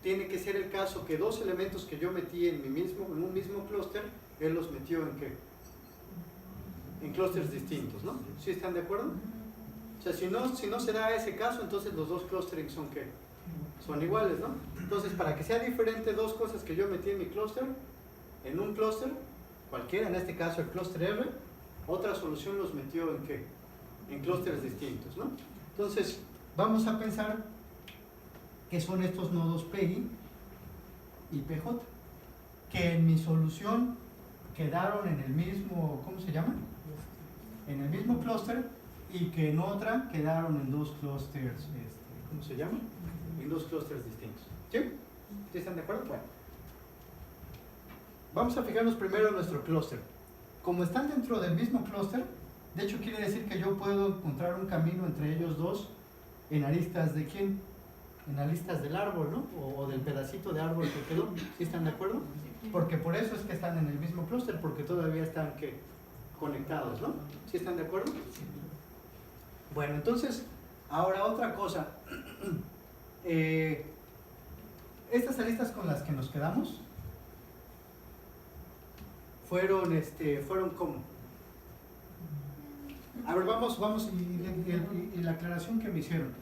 tiene que ser el caso que dos elementos que yo metí en un mismo clúster, él los metió en ¿qué? En clústeres distintos, ¿no? ¿Sí están de acuerdo? O sea, si no se da ese caso, entonces los dos clusterings son ¿qué? Son iguales, ¿no? Entonces, para que sea diferente dos cosas que yo metí en mi clúster, en un clúster, cualquiera, en este caso el clúster R, otra solución los metió en ¿qué? En clústeres distintos, ¿no? Entonces, vamos a pensar que son estos nodos PI y PJ, que en mi solución quedaron en el mismo, ¿cómo se llama? En el mismo clúster, y que en otra quedaron en dos clústeres, ¿cómo se llama? En dos clústeres distintos. ¿Sí? ¿Sí están de acuerdo? Bueno. Vamos a fijarnos primero en nuestro clúster. Como están dentro del mismo clúster, de hecho quiere decir que yo puedo encontrar un camino entre ellos dos en aristas de ¿quién? En aristas del árbol, ¿no? O del pedacito de árbol que quedó. ¿Sí están de acuerdo? Porque por eso es que están en el mismo clúster, porque todavía están ¿qué? Conectados, ¿no? ¿Sí están de acuerdo? Bueno, entonces, ahora otra cosa. Estas aristas con las que nos quedamos fueron ¿cómo? A ver, vamos y la aclaración que me hicieron.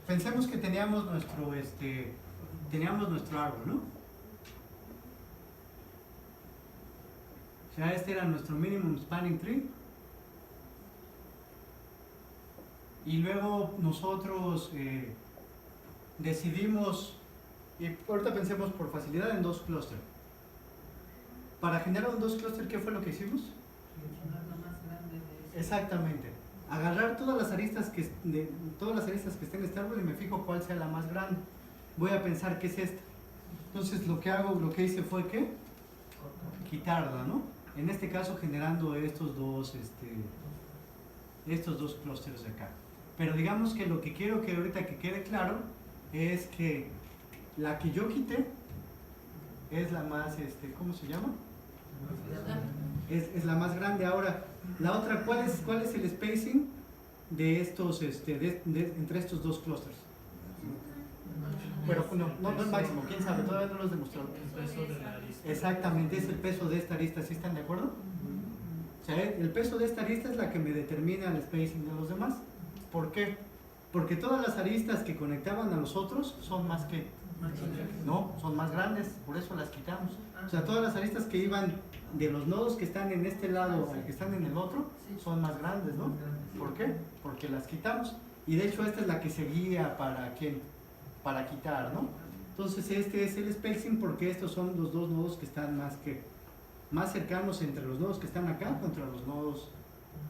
Pensemos que teníamos nuestro árbol, ¿no? O sea, este era nuestro minimum spanning tree. Y luego nosotros decidimos, y ahorita pensemos por facilidad en dos clústeres. Para generar un dos clúster, ¿qué fue lo que hicimos? Exactamente. Agarrar todas las aristas que estén en este árbol y me fijo cuál sea la más grande. Voy a pensar que es esta. Entonces lo que hice fue ¿qué? Quitarla, ¿no? En este caso generando estos dos clústeres de acá. Pero digamos que lo que quiero que ahorita que quede claro es que la que yo quité es la más, ¿cómo se llama? Es la más grande. Ahora, la otra, ¿cuál es el spacing de estos, entre estos dos clústeres? Pero no es máximo, quién sabe, todavía no lo has demostrado.
El peso de la arista.
Exactamente, es el peso de esta arista, ¿sí están de acuerdo? O sea, el peso de esta arista es la que me determina el spacing de los demás. ¿Por qué? Porque todas las aristas que conectaban a los otros son más que... No, son más grandes, por eso las quitamos. O sea, todas las aristas que iban de los nodos que están en este lado al que están en el otro son más grandes, ¿no? ¿Por qué? Porque las quitamos. Y de hecho esta es la que seguía para ¿quién? Para quitar, ¿no? Entonces este es el spacing porque estos son los dos nodos que están más cercanos entre los nodos que están acá contra los nodos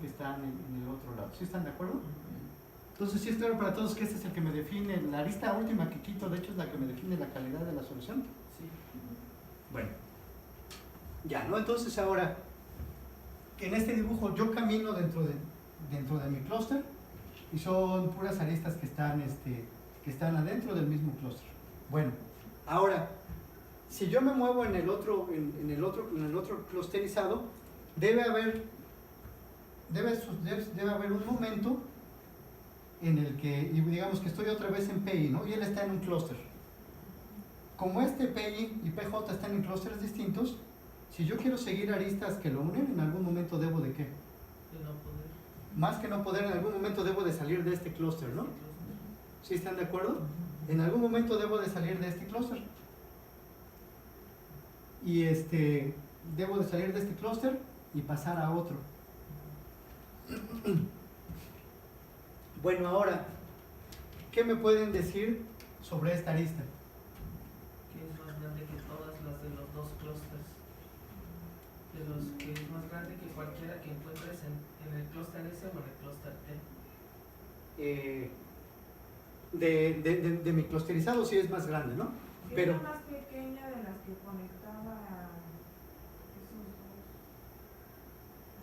que están en el otro lado. ¿Sí están de acuerdo? Entonces sí es claro para todos que este es el que me define, la arista última que quito de hecho es la que me define la calidad de la solución.
Sí.
Bueno, ya, ¿no? Entonces ahora, en este dibujo yo camino dentro de mi clúster y son puras aristas que están adentro del mismo clúster. Bueno, ahora, si yo me muevo en el otro clusterizado, debe haber un momento en el que, digamos que estoy otra vez en PI, ¿no? Y él está en un clúster. Como este PI y PJ están en clústeres distintos, si yo quiero seguir aristas que lo unen, en algún momento debo de ¿qué?
De no poder.
Más que no poder, en algún momento debo de salir de este clúster, ¿no? ¿Sí están de acuerdo? En algún momento debo de salir de este clúster. Y debo de salir de este clúster y pasar a otro. Bueno, ahora, ¿qué me pueden decir sobre esta arista?
Que es más grande que todas las de los dos clústeres. Que es más grande que cualquiera que encuentres en el clúster S o en el clúster T.
De mi clusterizado sí es más grande, ¿no? Pero
es la más pequeña de las que conectaba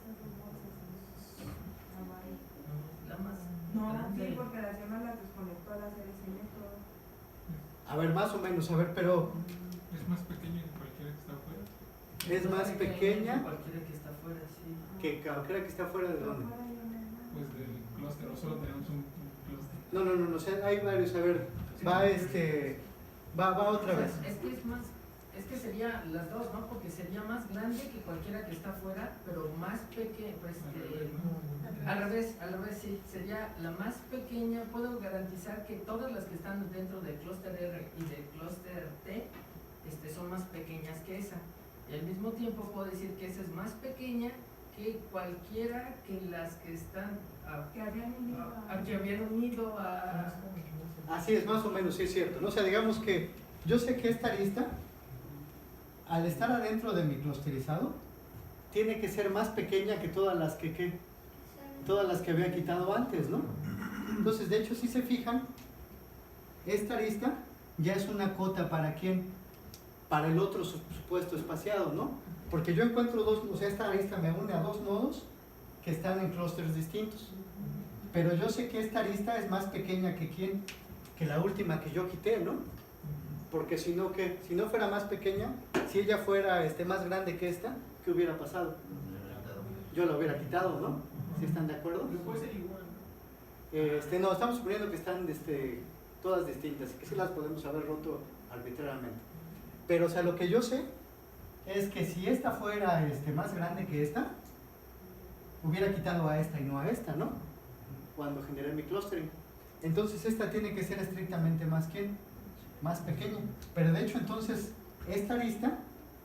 esas dos bolsas amarillas.
La más
No,
grande.
sí, porque las demás las desconectó al hacer ese método.
a ver, más o menos, a ver, pero
Es más pequeño que cualquiera que está afuera.
es más pequeña
que cualquiera que está afuera, sí.
que cualquiera que está fuera de dónde.
Pues del clúster, o solo tenemos un clúster.
No, o sea, hay varios, a ver, va otra vez.
Es que es más, es que sería las dos, ¿no? Porque sería más grande que cualquiera que está afuera, pero más pequeña, pues al revés, sí, sería la más pequeña. Puedo garantizar que todas las que están dentro del clúster R y del clúster T son más pequeñas que esa. Y al mismo tiempo puedo decir que esa es más pequeña que cualquiera que las que están
Que habían unido
que habían unido a...
Así es, más o menos, sí es cierto, ¿no? O sea, digamos que yo sé que esta arista, al estar adentro de mi clusterizado, tiene que ser más pequeña que todas las que había quitado antes, ¿no? Entonces, de hecho, si se fijan, esta arista ya es una cota ¿para quién? Para el otro supuesto espaciado, ¿no? Porque yo encuentro dos, o sea, esta arista me une a dos nodos que están en clústeres distintos. Pero yo sé que esta arista es más pequeña que quién, que la última que yo quité, ¿no? Porque si no fuera más pequeña, si ella fuera más grande que esta, ¿qué hubiera pasado? Yo la hubiera quitado, ¿no? ¿Sí están de acuerdo?
Pero puede ser igual.
No, estamos suponiendo que están todas distintas, que sí las podemos haber roto arbitrariamente. Pero, o sea, lo que yo sé es que si esta fuera más grande que esta, hubiera quitado a esta y no a esta, ¿no? Cuando generé mi clustering. Entonces esta tiene que ser estrictamente más pequeña. Pero de hecho entonces esta arista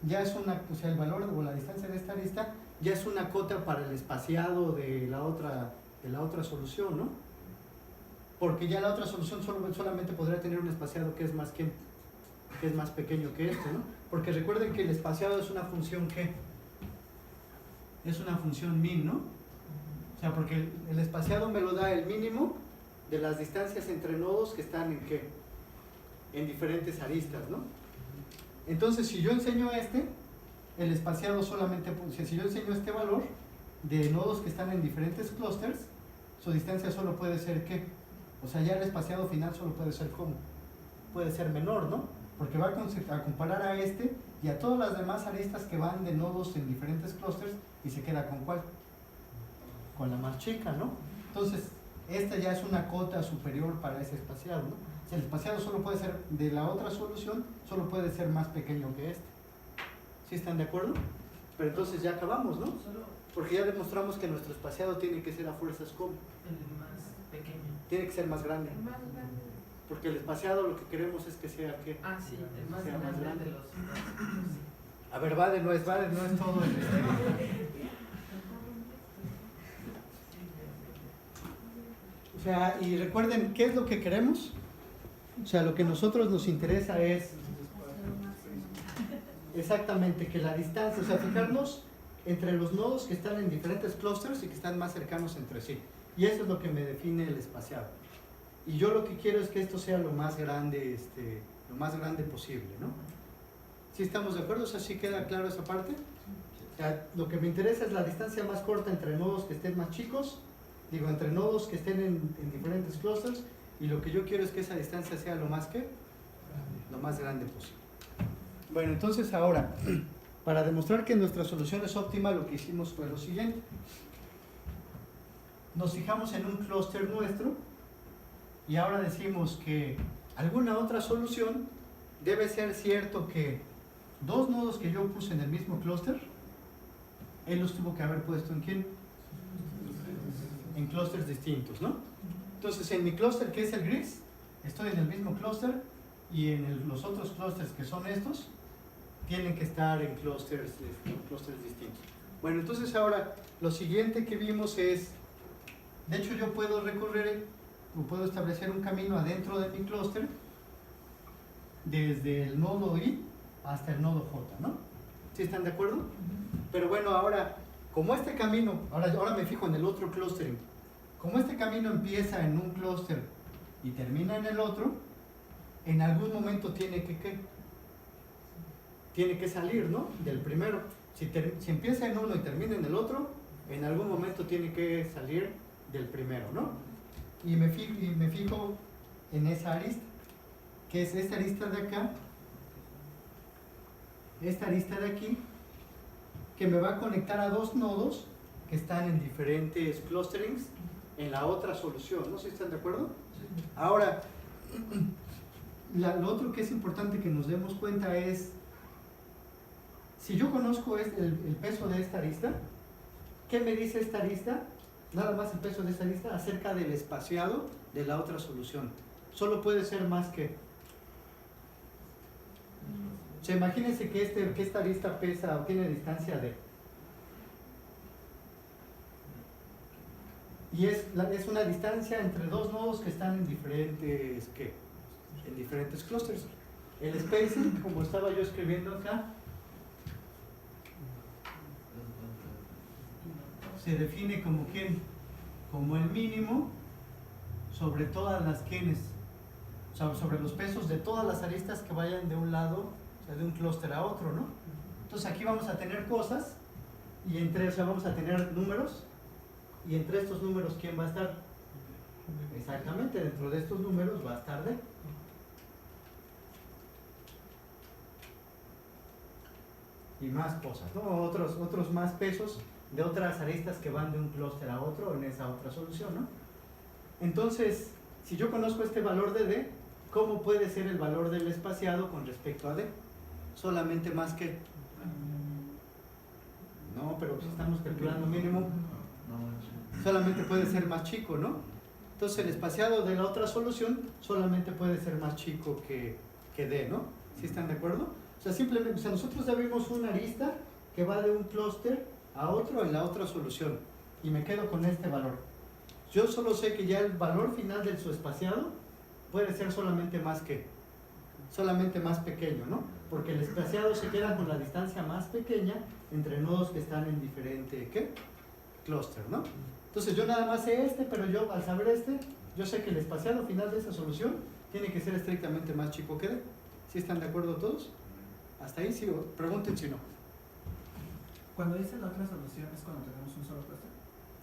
ya es o sea, el valor o la distancia de esta arista ya es una cota para el espaciado de la otra solución, ¿no? Porque ya la otra solución solamente podría tener un espaciado que es más pequeño que este, ¿no? Porque recuerden que el espaciado es una función es una función min, ¿no? O sea, porque el espaciado me lo da el mínimo de las distancias entre nodos que están en diferentes aristas, ¿no? Entonces, si yo enseño el espaciado solamente, o sea, si yo enseño este valor de nodos que están en diferentes clústeres, su distancia solo puede ser ¿qué? O sea, ya el espaciado final solo puede ser ¿cómo? Puede ser menor, ¿no? Porque va a comparar a y a todas las demás aristas que van de nodos en diferentes clústeres y se queda ¿con cuál? Con la más chica, ¿no? Entonces, esta ya es una cota superior para ese espaciado, ¿no? O sea, el espaciado solo puede ser, de la otra solución, solo puede ser más pequeño que este. ¿Sí están de acuerdo? Pero entonces ya acabamos, ¿no? Porque ya demostramos que nuestro espaciado tiene que ser a fuerzas como.
El más pequeño.
Tiene que ser más grande.
El más grande.
Porque el espaciado lo que queremos es que sea ¿qué?
Ah, sí, el más
Sea más
grande
grande.
de los...
A ver, vale, no es todo O sea, y recuerden, ¿qué es lo que queremos? O sea, lo que a nosotros nos interesa es exactamente que la distancia, o sea, fijarnos entre los nodos que están en diferentes clústeres y que están más cercanos entre sí. Y eso es lo que me define el espaciado. Y yo lo que quiero es que esto sea lo más grande posible, ¿no? ¿Sí estamos de acuerdo? O sea, ¿sí queda claro esa parte? O sea, lo que me interesa es la distancia más corta entre nodos que estén más chicos, entre nodos que estén en diferentes clústeres, y lo que yo quiero es que esa distancia sea lo más grande posible. Bueno, entonces ahora, para demostrar que nuestra solución es óptima, lo que hicimos fue lo siguiente. Nos fijamos en un clúster nuestro y ahora decimos que alguna otra solución debe ser cierto que dos nodos que yo puse en el mismo clúster, él los tuvo que haber puesto ¿en quién? En clústeres distintos, ¿no? Entonces, en mi clúster que es el gris, estoy en el mismo clúster, y en los otros clústeres que son estos, tienen que estar en clústeres distintos. Bueno, entonces ahora lo siguiente que vimos es, de hecho yo puedo recorrer o puedo establecer un camino adentro de mi clúster desde el nodo I hasta el nodo J, ¿no? ¿Sí están de acuerdo? Pero bueno, ahora, como este camino, ahora me fijo en el otro clustering, como este camino empieza en un clúster y termina en el otro, en algún momento tiene que salir, ¿no? Del primero. Si empieza en uno y termina en el otro, en algún momento tiene que salir del primero, ¿no? Y me fijo en esa arista, que es esta arista de acá, esta arista de aquí, que me va a conectar a dos nodos que están en diferentes clusterings en la otra solución, ¿no? ¿Sí están de acuerdo? Ahora, lo otro que es importante que nos demos cuenta es, si yo conozco el peso de esta arista, ¿qué me dice esta arista? Nada más el peso de esta arista acerca del espaciado de la otra solución. Solo puede ser más que. O sea, imagínense que esta arista pesa o tiene distancia de. Y es una distancia entre dos nodos que están en diferentes, en diferentes clusters. El spacing, como estaba yo escribiendo acá, se define como ¿quién? Como el mínimo sobre todas las quienes, o sea, sobre los pesos de todas las aristas que vayan de un lado, o sea, de un clúster a otro, ¿no? Entonces aquí vamos a tener cosas y vamos a tener números, y entre estos números ¿quién va a estar? Exactamente, dentro de estos números va a estar D. Y más cosas, ¿no? Otros más pesos de otras aristas que van de un clúster a otro en esa otra solución, ¿no? Entonces, si yo conozco este valor de D, ¿cómo puede ser el valor del espaciado con respecto a D? Solamente más que. No, pero si estamos calculando mínimo, solamente puede ser más chico, ¿no? Entonces el espaciado de la otra solución solamente puede ser más chico que D, ¿no? ¿Sí están de acuerdo? O sea, simplemente, nosotros ya vimos una arista que va de un clúster a otro en la otra solución y me quedo con este valor. Yo solo sé que ya el valor final de su espaciado puede ser solamente más pequeño, ¿no? Porque el espaciado se queda con la distancia más pequeña entre nodos que están en diferente clúster, ¿no? Entonces yo nada más sé pero yo al saber yo sé que el espaciado final de esa solución tiene que ser estrictamente más chico que D. ¿Sí están de acuerdo todos? Hasta ahí sí, pregunten si no.
Cuando dice la otra solución es cuando tenemos un solo clúster.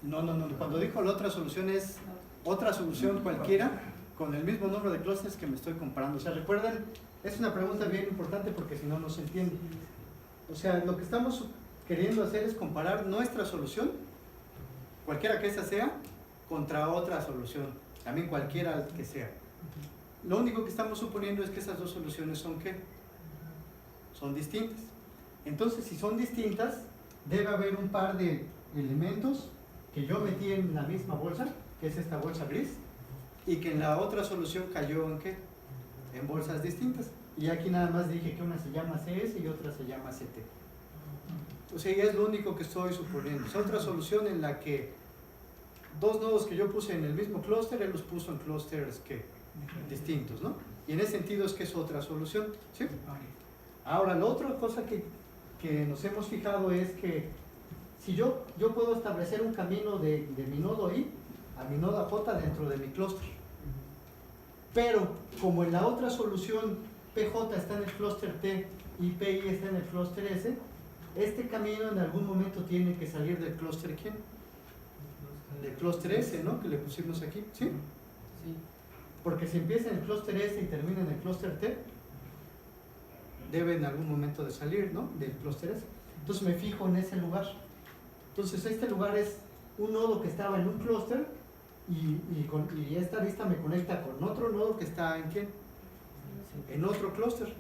No. Cuando dijo la otra solución es otra solución cualquiera con el mismo número de clústeres que me estoy comparando. O sea, recuerden, es una pregunta bien importante porque si no, no se entiende. O sea, lo que estamos queriendo hacer es comparar nuestra solución, cualquiera que esa sea, contra otra solución, también cualquiera que sea. Lo único que estamos suponiendo es que esas dos soluciones son ¿qué? Son distintas. Entonces, si son distintas, debe haber un par de elementos que yo metí en la misma bolsa, que es esta bolsa gris, y que en la otra solución cayó en ¿qué? En bolsas distintas. Y aquí nada más dije que una se llama CS y otra se llama CT. O sea, es lo único que estoy suponiendo. Es otra solución en la que dos nodos que yo puse en el mismo clúster, él los puso en clústeres distintos, ¿no? Y en ese sentido es que es otra solución, ¿sí? Ahora, la otra cosa que nos hemos fijado es que si yo puedo establecer un camino de mi nodo I a mi nodo J dentro de mi clúster, pero como en la otra solución PJ está en el clúster T y PI está en el clúster S, este camino en algún momento tiene que salir del clúster ¿quién? Del clúster S, ¿no? Que le pusimos aquí, ¿sí?
Sí.
Porque si empieza en el clúster S y termina en el clúster T, debe en algún momento de salir, ¿no? Del clúster S. Entonces me fijo en ese lugar. Entonces este lugar es un nodo que estaba en un clúster y esta lista me conecta con otro nodo que está en ¿quién? En otro clúster.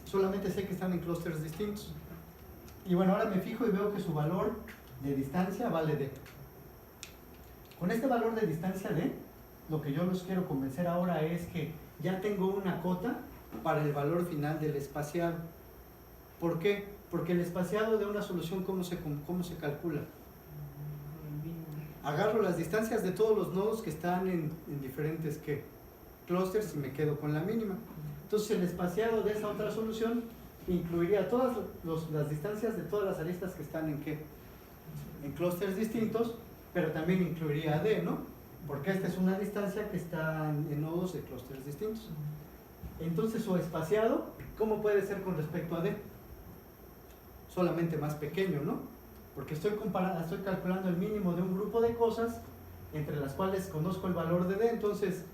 Solamente sé que están en clústeres distintos. Y bueno, ahora me fijo y veo que su valor de distancia vale D. Con este valor de distancia D, lo que yo los quiero convencer ahora es que ya tengo una cota para el valor final del espaciado. ¿Por qué? Porque el espaciado de una solución, ¿cómo se calcula? agarro las distancias de todos los nodos que están en diferentes ¿qué? Clusters y me quedo con la mínima. Entonces el espaciado de esa otra solución incluiría todas las distancias de todas las aristas que están en ¿qué? En clústeres distintos, pero también incluiría D, ¿no? Porque esta es una distancia que está en nodos de clústeres distintos. Entonces su espaciado, ¿cómo puede ser con respecto a D? Solamente más pequeño, ¿no? Porque estoy calculando el mínimo de un grupo de cosas entre las cuales conozco el valor de D. Entonces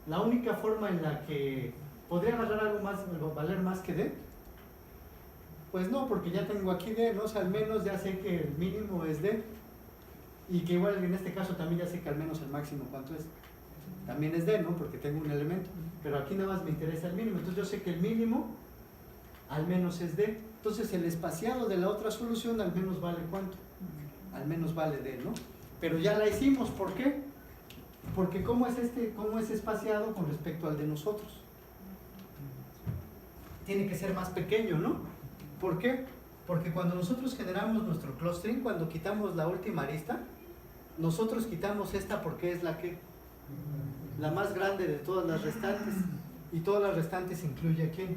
la única forma en la que podría valer algo más, valer más que D, pues no, porque ya tengo aquí D, ¿no? O sea, al menos ya sé que el mínimo es D, y que igual en este caso también ya sé que al menos el máximo cuánto es, también es D, ¿no? Porque tengo un elemento, pero aquí nada más me interesa el mínimo. Entonces yo sé que el mínimo al menos es D. Entonces el espaciado de la otra solución al menos vale ¿cuánto? Al menos vale D, ¿no? Pero ya la hicimos, ¿por qué? Porque ¿cómo es espaciado con respecto al de nosotros? Tiene que ser más pequeño, ¿no? ¿Por qué? Porque cuando nosotros generamos nuestro clustering, cuando quitamos la última arista, nosotros quitamos esta porque es la más grande de todas las restantes, y todas las restantes incluye a ¿quién?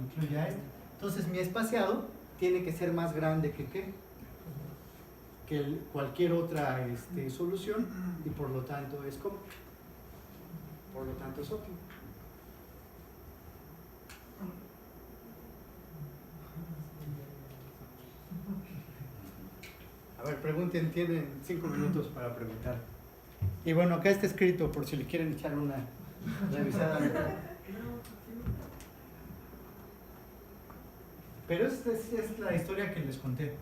Incluye a esta. Entonces mi espaciado tiene que ser más grande que cualquier otra solución, y por lo tanto es como, por lo tanto es óptimo. A ver, pregunten, tienen 5 minutos para preguntar. Y bueno, acá está escrito por si le quieren echar una revisada. Pero esta es la historia que les conté.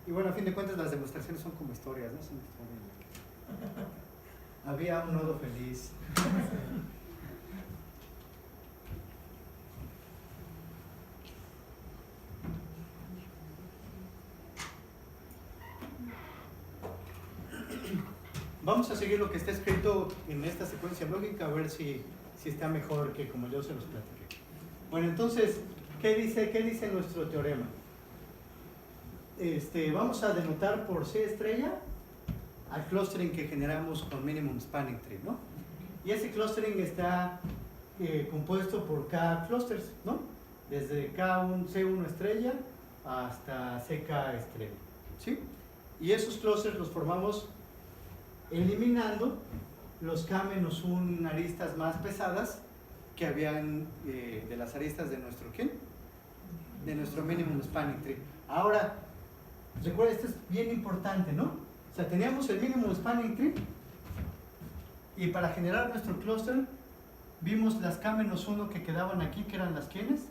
Y bueno, a fin de cuentas las demostraciones son como historias, ¿no? Son historias. Había un nodo feliz. Vamos a seguir lo que está escrito en esta secuencia lógica, a ver si está mejor que como yo se los platiqué. Bueno, entonces, ¿qué dice nuestro teorema? Vamos a denotar por C estrella al clustering que generamos con minimum spanning tree, ¿no? Y ese clustering está compuesto por K clusters, ¿no? Desde C1 estrella hasta CK estrella, ¿sí? Y esos clusters los formamos eliminando los K-1 aristas más pesadas que habían de las aristas de nuestro ¿quién? De nuestro minimum spanning tree. Ahora, recuerda, esto es bien importante, ¿no? O sea, teníamos el minimum spanning tree y para generar nuestro cluster vimos las K-1 que quedaban aquí, que eran las ¿quiénes?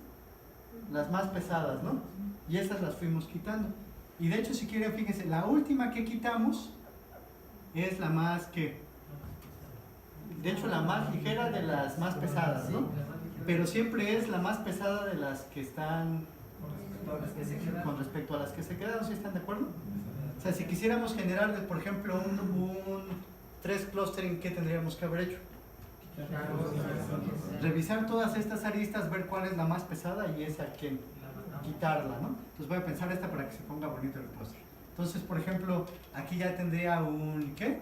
Las más pesadas, ¿no? Y esas las fuimos quitando. Y de hecho, si quieren, fíjense, la última que quitamos es la más de hecho la más ligera de las más pesadas, ¿no? Pero siempre es la más pesada de las que están con respecto a las que se quedaron, ¿sí están de acuerdo? O sea, si quisiéramos generar, por ejemplo, un 3 clustering, ¿qué tendríamos que haber hecho? Revisar todas estas aristas, ver cuál es la más pesada y esa quien quitarla, ¿no? Entonces voy a pensar esta para que se ponga bonito el cluster. Entonces, por ejemplo, aquí ya tendría un ¿qué?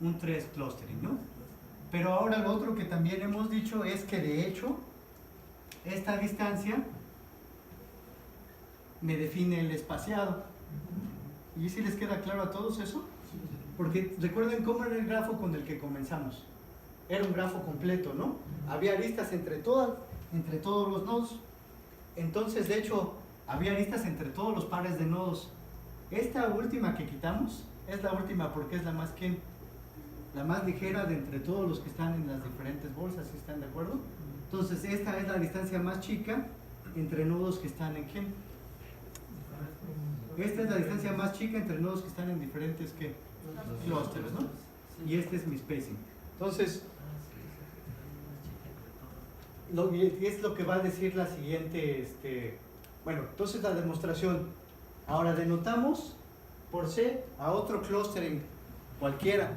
Un 3 clustering, ¿no? Pero ahora lo otro que también hemos dicho es que de hecho esta distancia me define el espaciado. ¿Y si les queda claro a todos eso? Porque recuerden cómo era el grafo con el que comenzamos. Era un grafo completo, ¿no? Había aristas entre todos los nodos. Entonces, de hecho, había aristas entre todos los pares de nodos. Esta última que quitamos es la última porque es la más ligera de entre todos los que están en las diferentes bolsas, ¿sí están de acuerdo? Entonces, esta es la distancia más chica entre nodos que están en ¿quién? Esta es la distancia más chica entre nodos que están en diferentes clusters, ¿no? Y este es mi spacing. Entonces, es lo que va a decir la siguiente, bueno, entonces la demostración. Ahora denotamos por C a otro clustering cualquiera,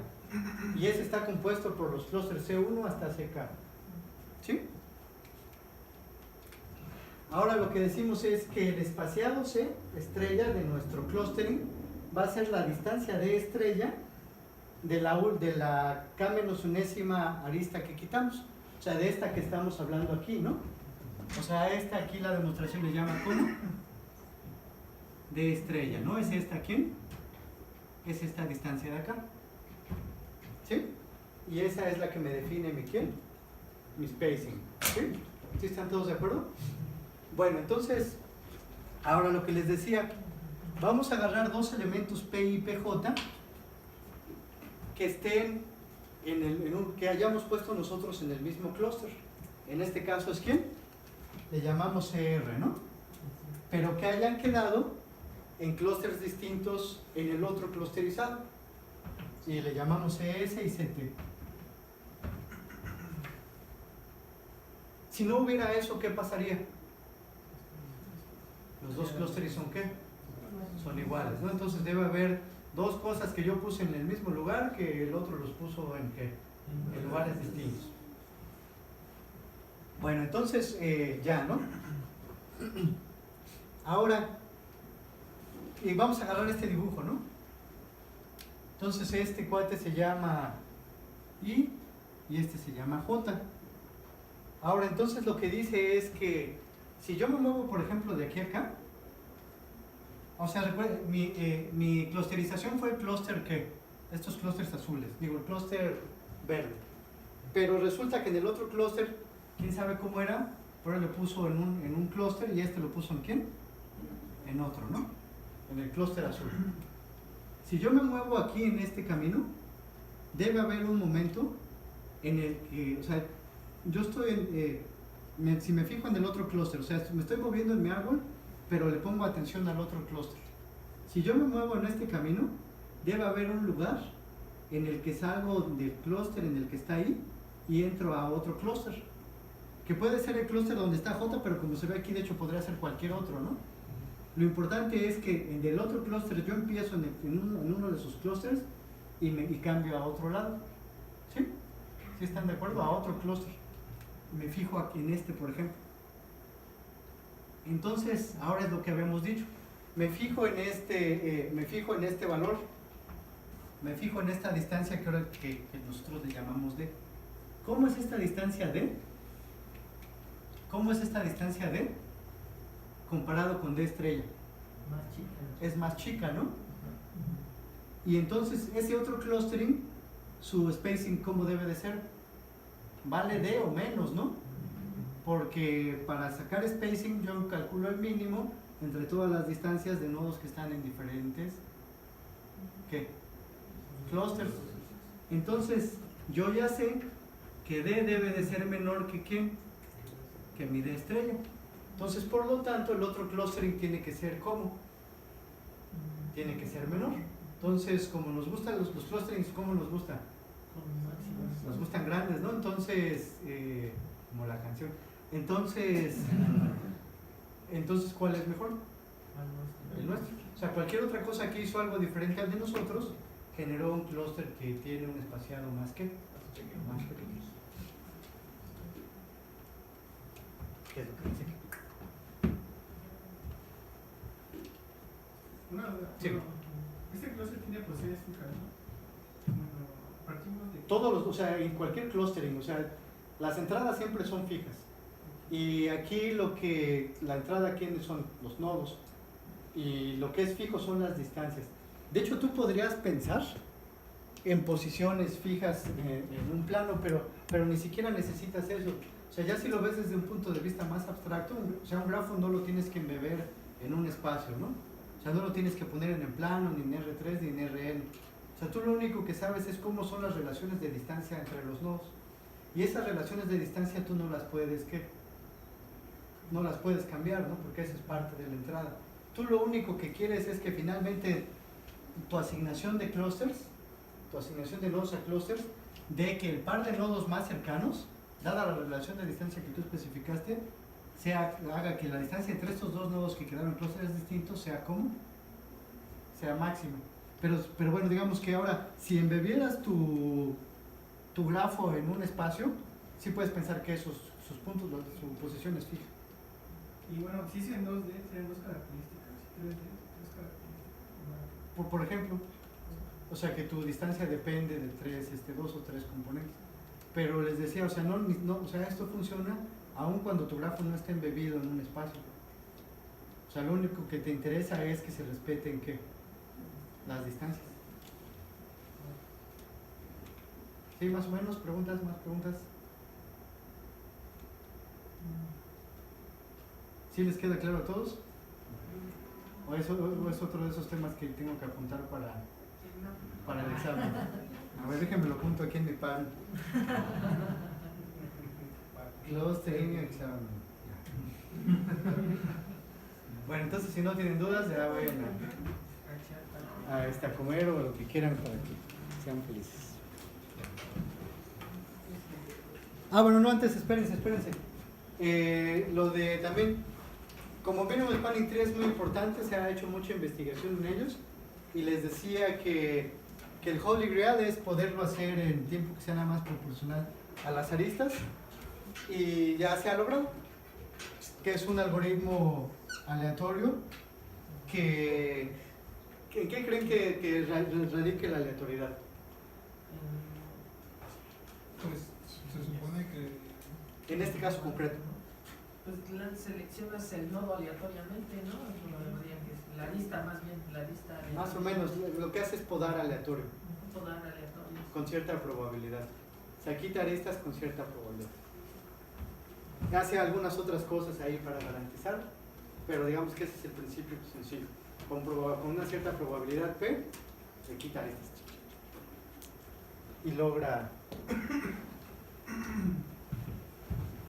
y ese está compuesto por los clusters C1 hasta CK, ¿sí? Ahora lo que decimos es que el espaciado C, estrella de nuestro clustering, va a ser la distancia de estrella de la K-1 arista que quitamos. O sea, de esta que estamos hablando aquí, ¿no? O sea, esta aquí la demostración le llama ¿cómo? De estrella, ¿no? ¿Es esta quién? Es esta distancia de acá. ¿Sí? Y esa es la que me define mi ¿quién? Mi spacing. ¿Sí? ¿Sí están todos de acuerdo? Bueno, entonces, ahora lo que les decía, vamos a agarrar dos elementos P y PJ que estén que hayamos puesto nosotros en el mismo clúster. En este caso es ¿quién? Le llamamos CR, ¿no? Pero que hayan quedado en clústeres distintos en el otro clusterizado. Y le llamamos CS y CT. Si no hubiera eso, ¿qué pasaría? Los dos clústeres son ¿qué? Son iguales, ¿no? Entonces debe haber dos cosas que yo puse en el mismo lugar que el otro los puso en ¿qué? En lugares distintos. Bueno, entonces ya, ¿no? Ahora, y vamos a agarrar este dibujo, ¿no? Entonces este cuate se llama I y este se llama J. Ahora, entonces lo que dice es que si yo me muevo, por ejemplo, de aquí a acá, o sea, recuerden, mi clusterización fue el clúster que, estos clústeres azules, digo, el clúster verde. Pero resulta que en el otro clúster, quién sabe cómo era, pero le puso en un clúster y este lo puso en quién? En otro, ¿no? En el clúster azul. Si yo me muevo aquí en este camino, debe haber un momento en el que, o sea, yo estoy si me fijo en el otro clúster, o sea, me estoy moviendo en mi árbol, pero le pongo atención al otro clúster. Si yo me muevo en este camino, debe haber un lugar en el que salgo del clúster en el que está ahí y entro a otro clúster, que puede ser el clúster donde está J, pero como se ve aquí, de hecho podría ser cualquier otro, ¿no? Lo importante es que en el otro clúster yo empiezo en uno de sus clústeres y cambio a otro lado. ¿Sí? ¿Sí están de acuerdo? A otro clúster. Me fijo aquí en este, por ejemplo. Entonces, ahora es lo que habíamos dicho. Me fijo en este valor. Me fijo en esta distancia que nosotros le llamamos D. ¿Cómo es esta distancia D? ¿Cómo es esta distancia D? Comparado con D estrella.
Más chica.
Es más chica, ¿no? Y entonces, ese otro clustering, su spacing, ¿cómo debe de ser? Vale D o menos, ¿no? Porque para sacar spacing yo calculo el mínimo entre todas las distancias de nodos que están en diferentes ¿qué? Clusters. Entonces yo ya sé que D debe de ser menor que ¿quién? Que mi D estrella. Entonces por lo tanto el otro clustering tiene que ser ¿cómo? Tiene que ser menor. Entonces como nos gustan los clusterings, ¿cómo nos gusta? Nos gustan grandes, ¿no? Entonces, como la canción. Entonces, ¿cuál es mejor? El nuestro. O sea, cualquier otra cosa que hizo algo diferente al de nosotros, generó un clúster que tiene un espaciado más pequeño. ¿Qué es lo que dice aquí?
Una duda.
Sí.
Este clúster tiene posibilidades fijas, ¿no? Bueno, partimos de...
Todos los, o sea, en cualquier clustering, o sea, las entradas siempre son fijas. Y aquí la entrada aquí son los nodos. Y lo que es fijo son las distancias. De hecho, tú podrías pensar en posiciones fijas en un plano, pero ni siquiera necesitas eso. O sea, ya si lo ves desde un punto de vista más abstracto, o sea, un grafo no lo tienes que embeber en un espacio, ¿no? O sea, no lo tienes que poner en el plano, ni en R3, ni en RN. O sea, tú lo único que sabes es cómo son las relaciones de distancia entre los nodos. Y esas relaciones de distancia tú no las puedes, no las puedes cambiar, ¿no? Porque esa es parte de la entrada. Tú lo único que quieres es que finalmente tu asignación de clusters, tu asignación de nodos a clusters, de que el par de nodos más cercanos, dada la relación de distancia que tú especificaste, haga que la distancia entre estos dos nodos que quedaron en clústeres distintos sea ¿cómo? Sea máxima. Pero bueno, digamos que ahora, si embebieras tu grafo en un espacio, sí puedes pensar que sus puntos, su posición es fija.
Y bueno, si es en 2D, serían dos características. Si 3D, tres características.
Por ejemplo, o sea que tu distancia depende de dos o tres componentes. Pero les decía, o sea, o sea, esto funciona aun cuando tu grafo no esté embebido en un espacio. O sea, lo único que te interesa es que se respeten ¿qué? Las distancias. ¿Sí, más o menos? ¿Preguntas? ¿Más preguntas? ¿Sí les queda claro a todos? ¿O es otro de esos temas que tengo que apuntar para el examen? A ver, déjenme lo apunto aquí en mi pan. Clustering examen. Bueno, entonces si no tienen dudas, ya vayan a comer o lo que quieran para que sean felices. Bueno, no, antes, espérense. Lo de también, como Minimum Spanning Tree es muy importante, se ha hecho mucha investigación en ellos, y les decía que el Holy Grail es poderlo hacer en tiempo que sea nada más proporcional a las aristas, y ya se ha logrado, que es un algoritmo aleatorio ¿en qué creen que radique la aleatoriedad?
Pues se supone que
En este caso concreto.
Pues seleccionas el nodo aleatoriamente, ¿no? Como debería que es la lista, más bien, la lista aleatoria.
Más o menos, lo que hace es podar aleatorio.
Podar aleatorio.
Con cierta probabilidad. Se quita aristas con cierta probabilidad. Hace algunas otras cosas ahí para garantizar, pero digamos que ese es el principio sencillo. Con una cierta probabilidad P, se quita aristas. Y logra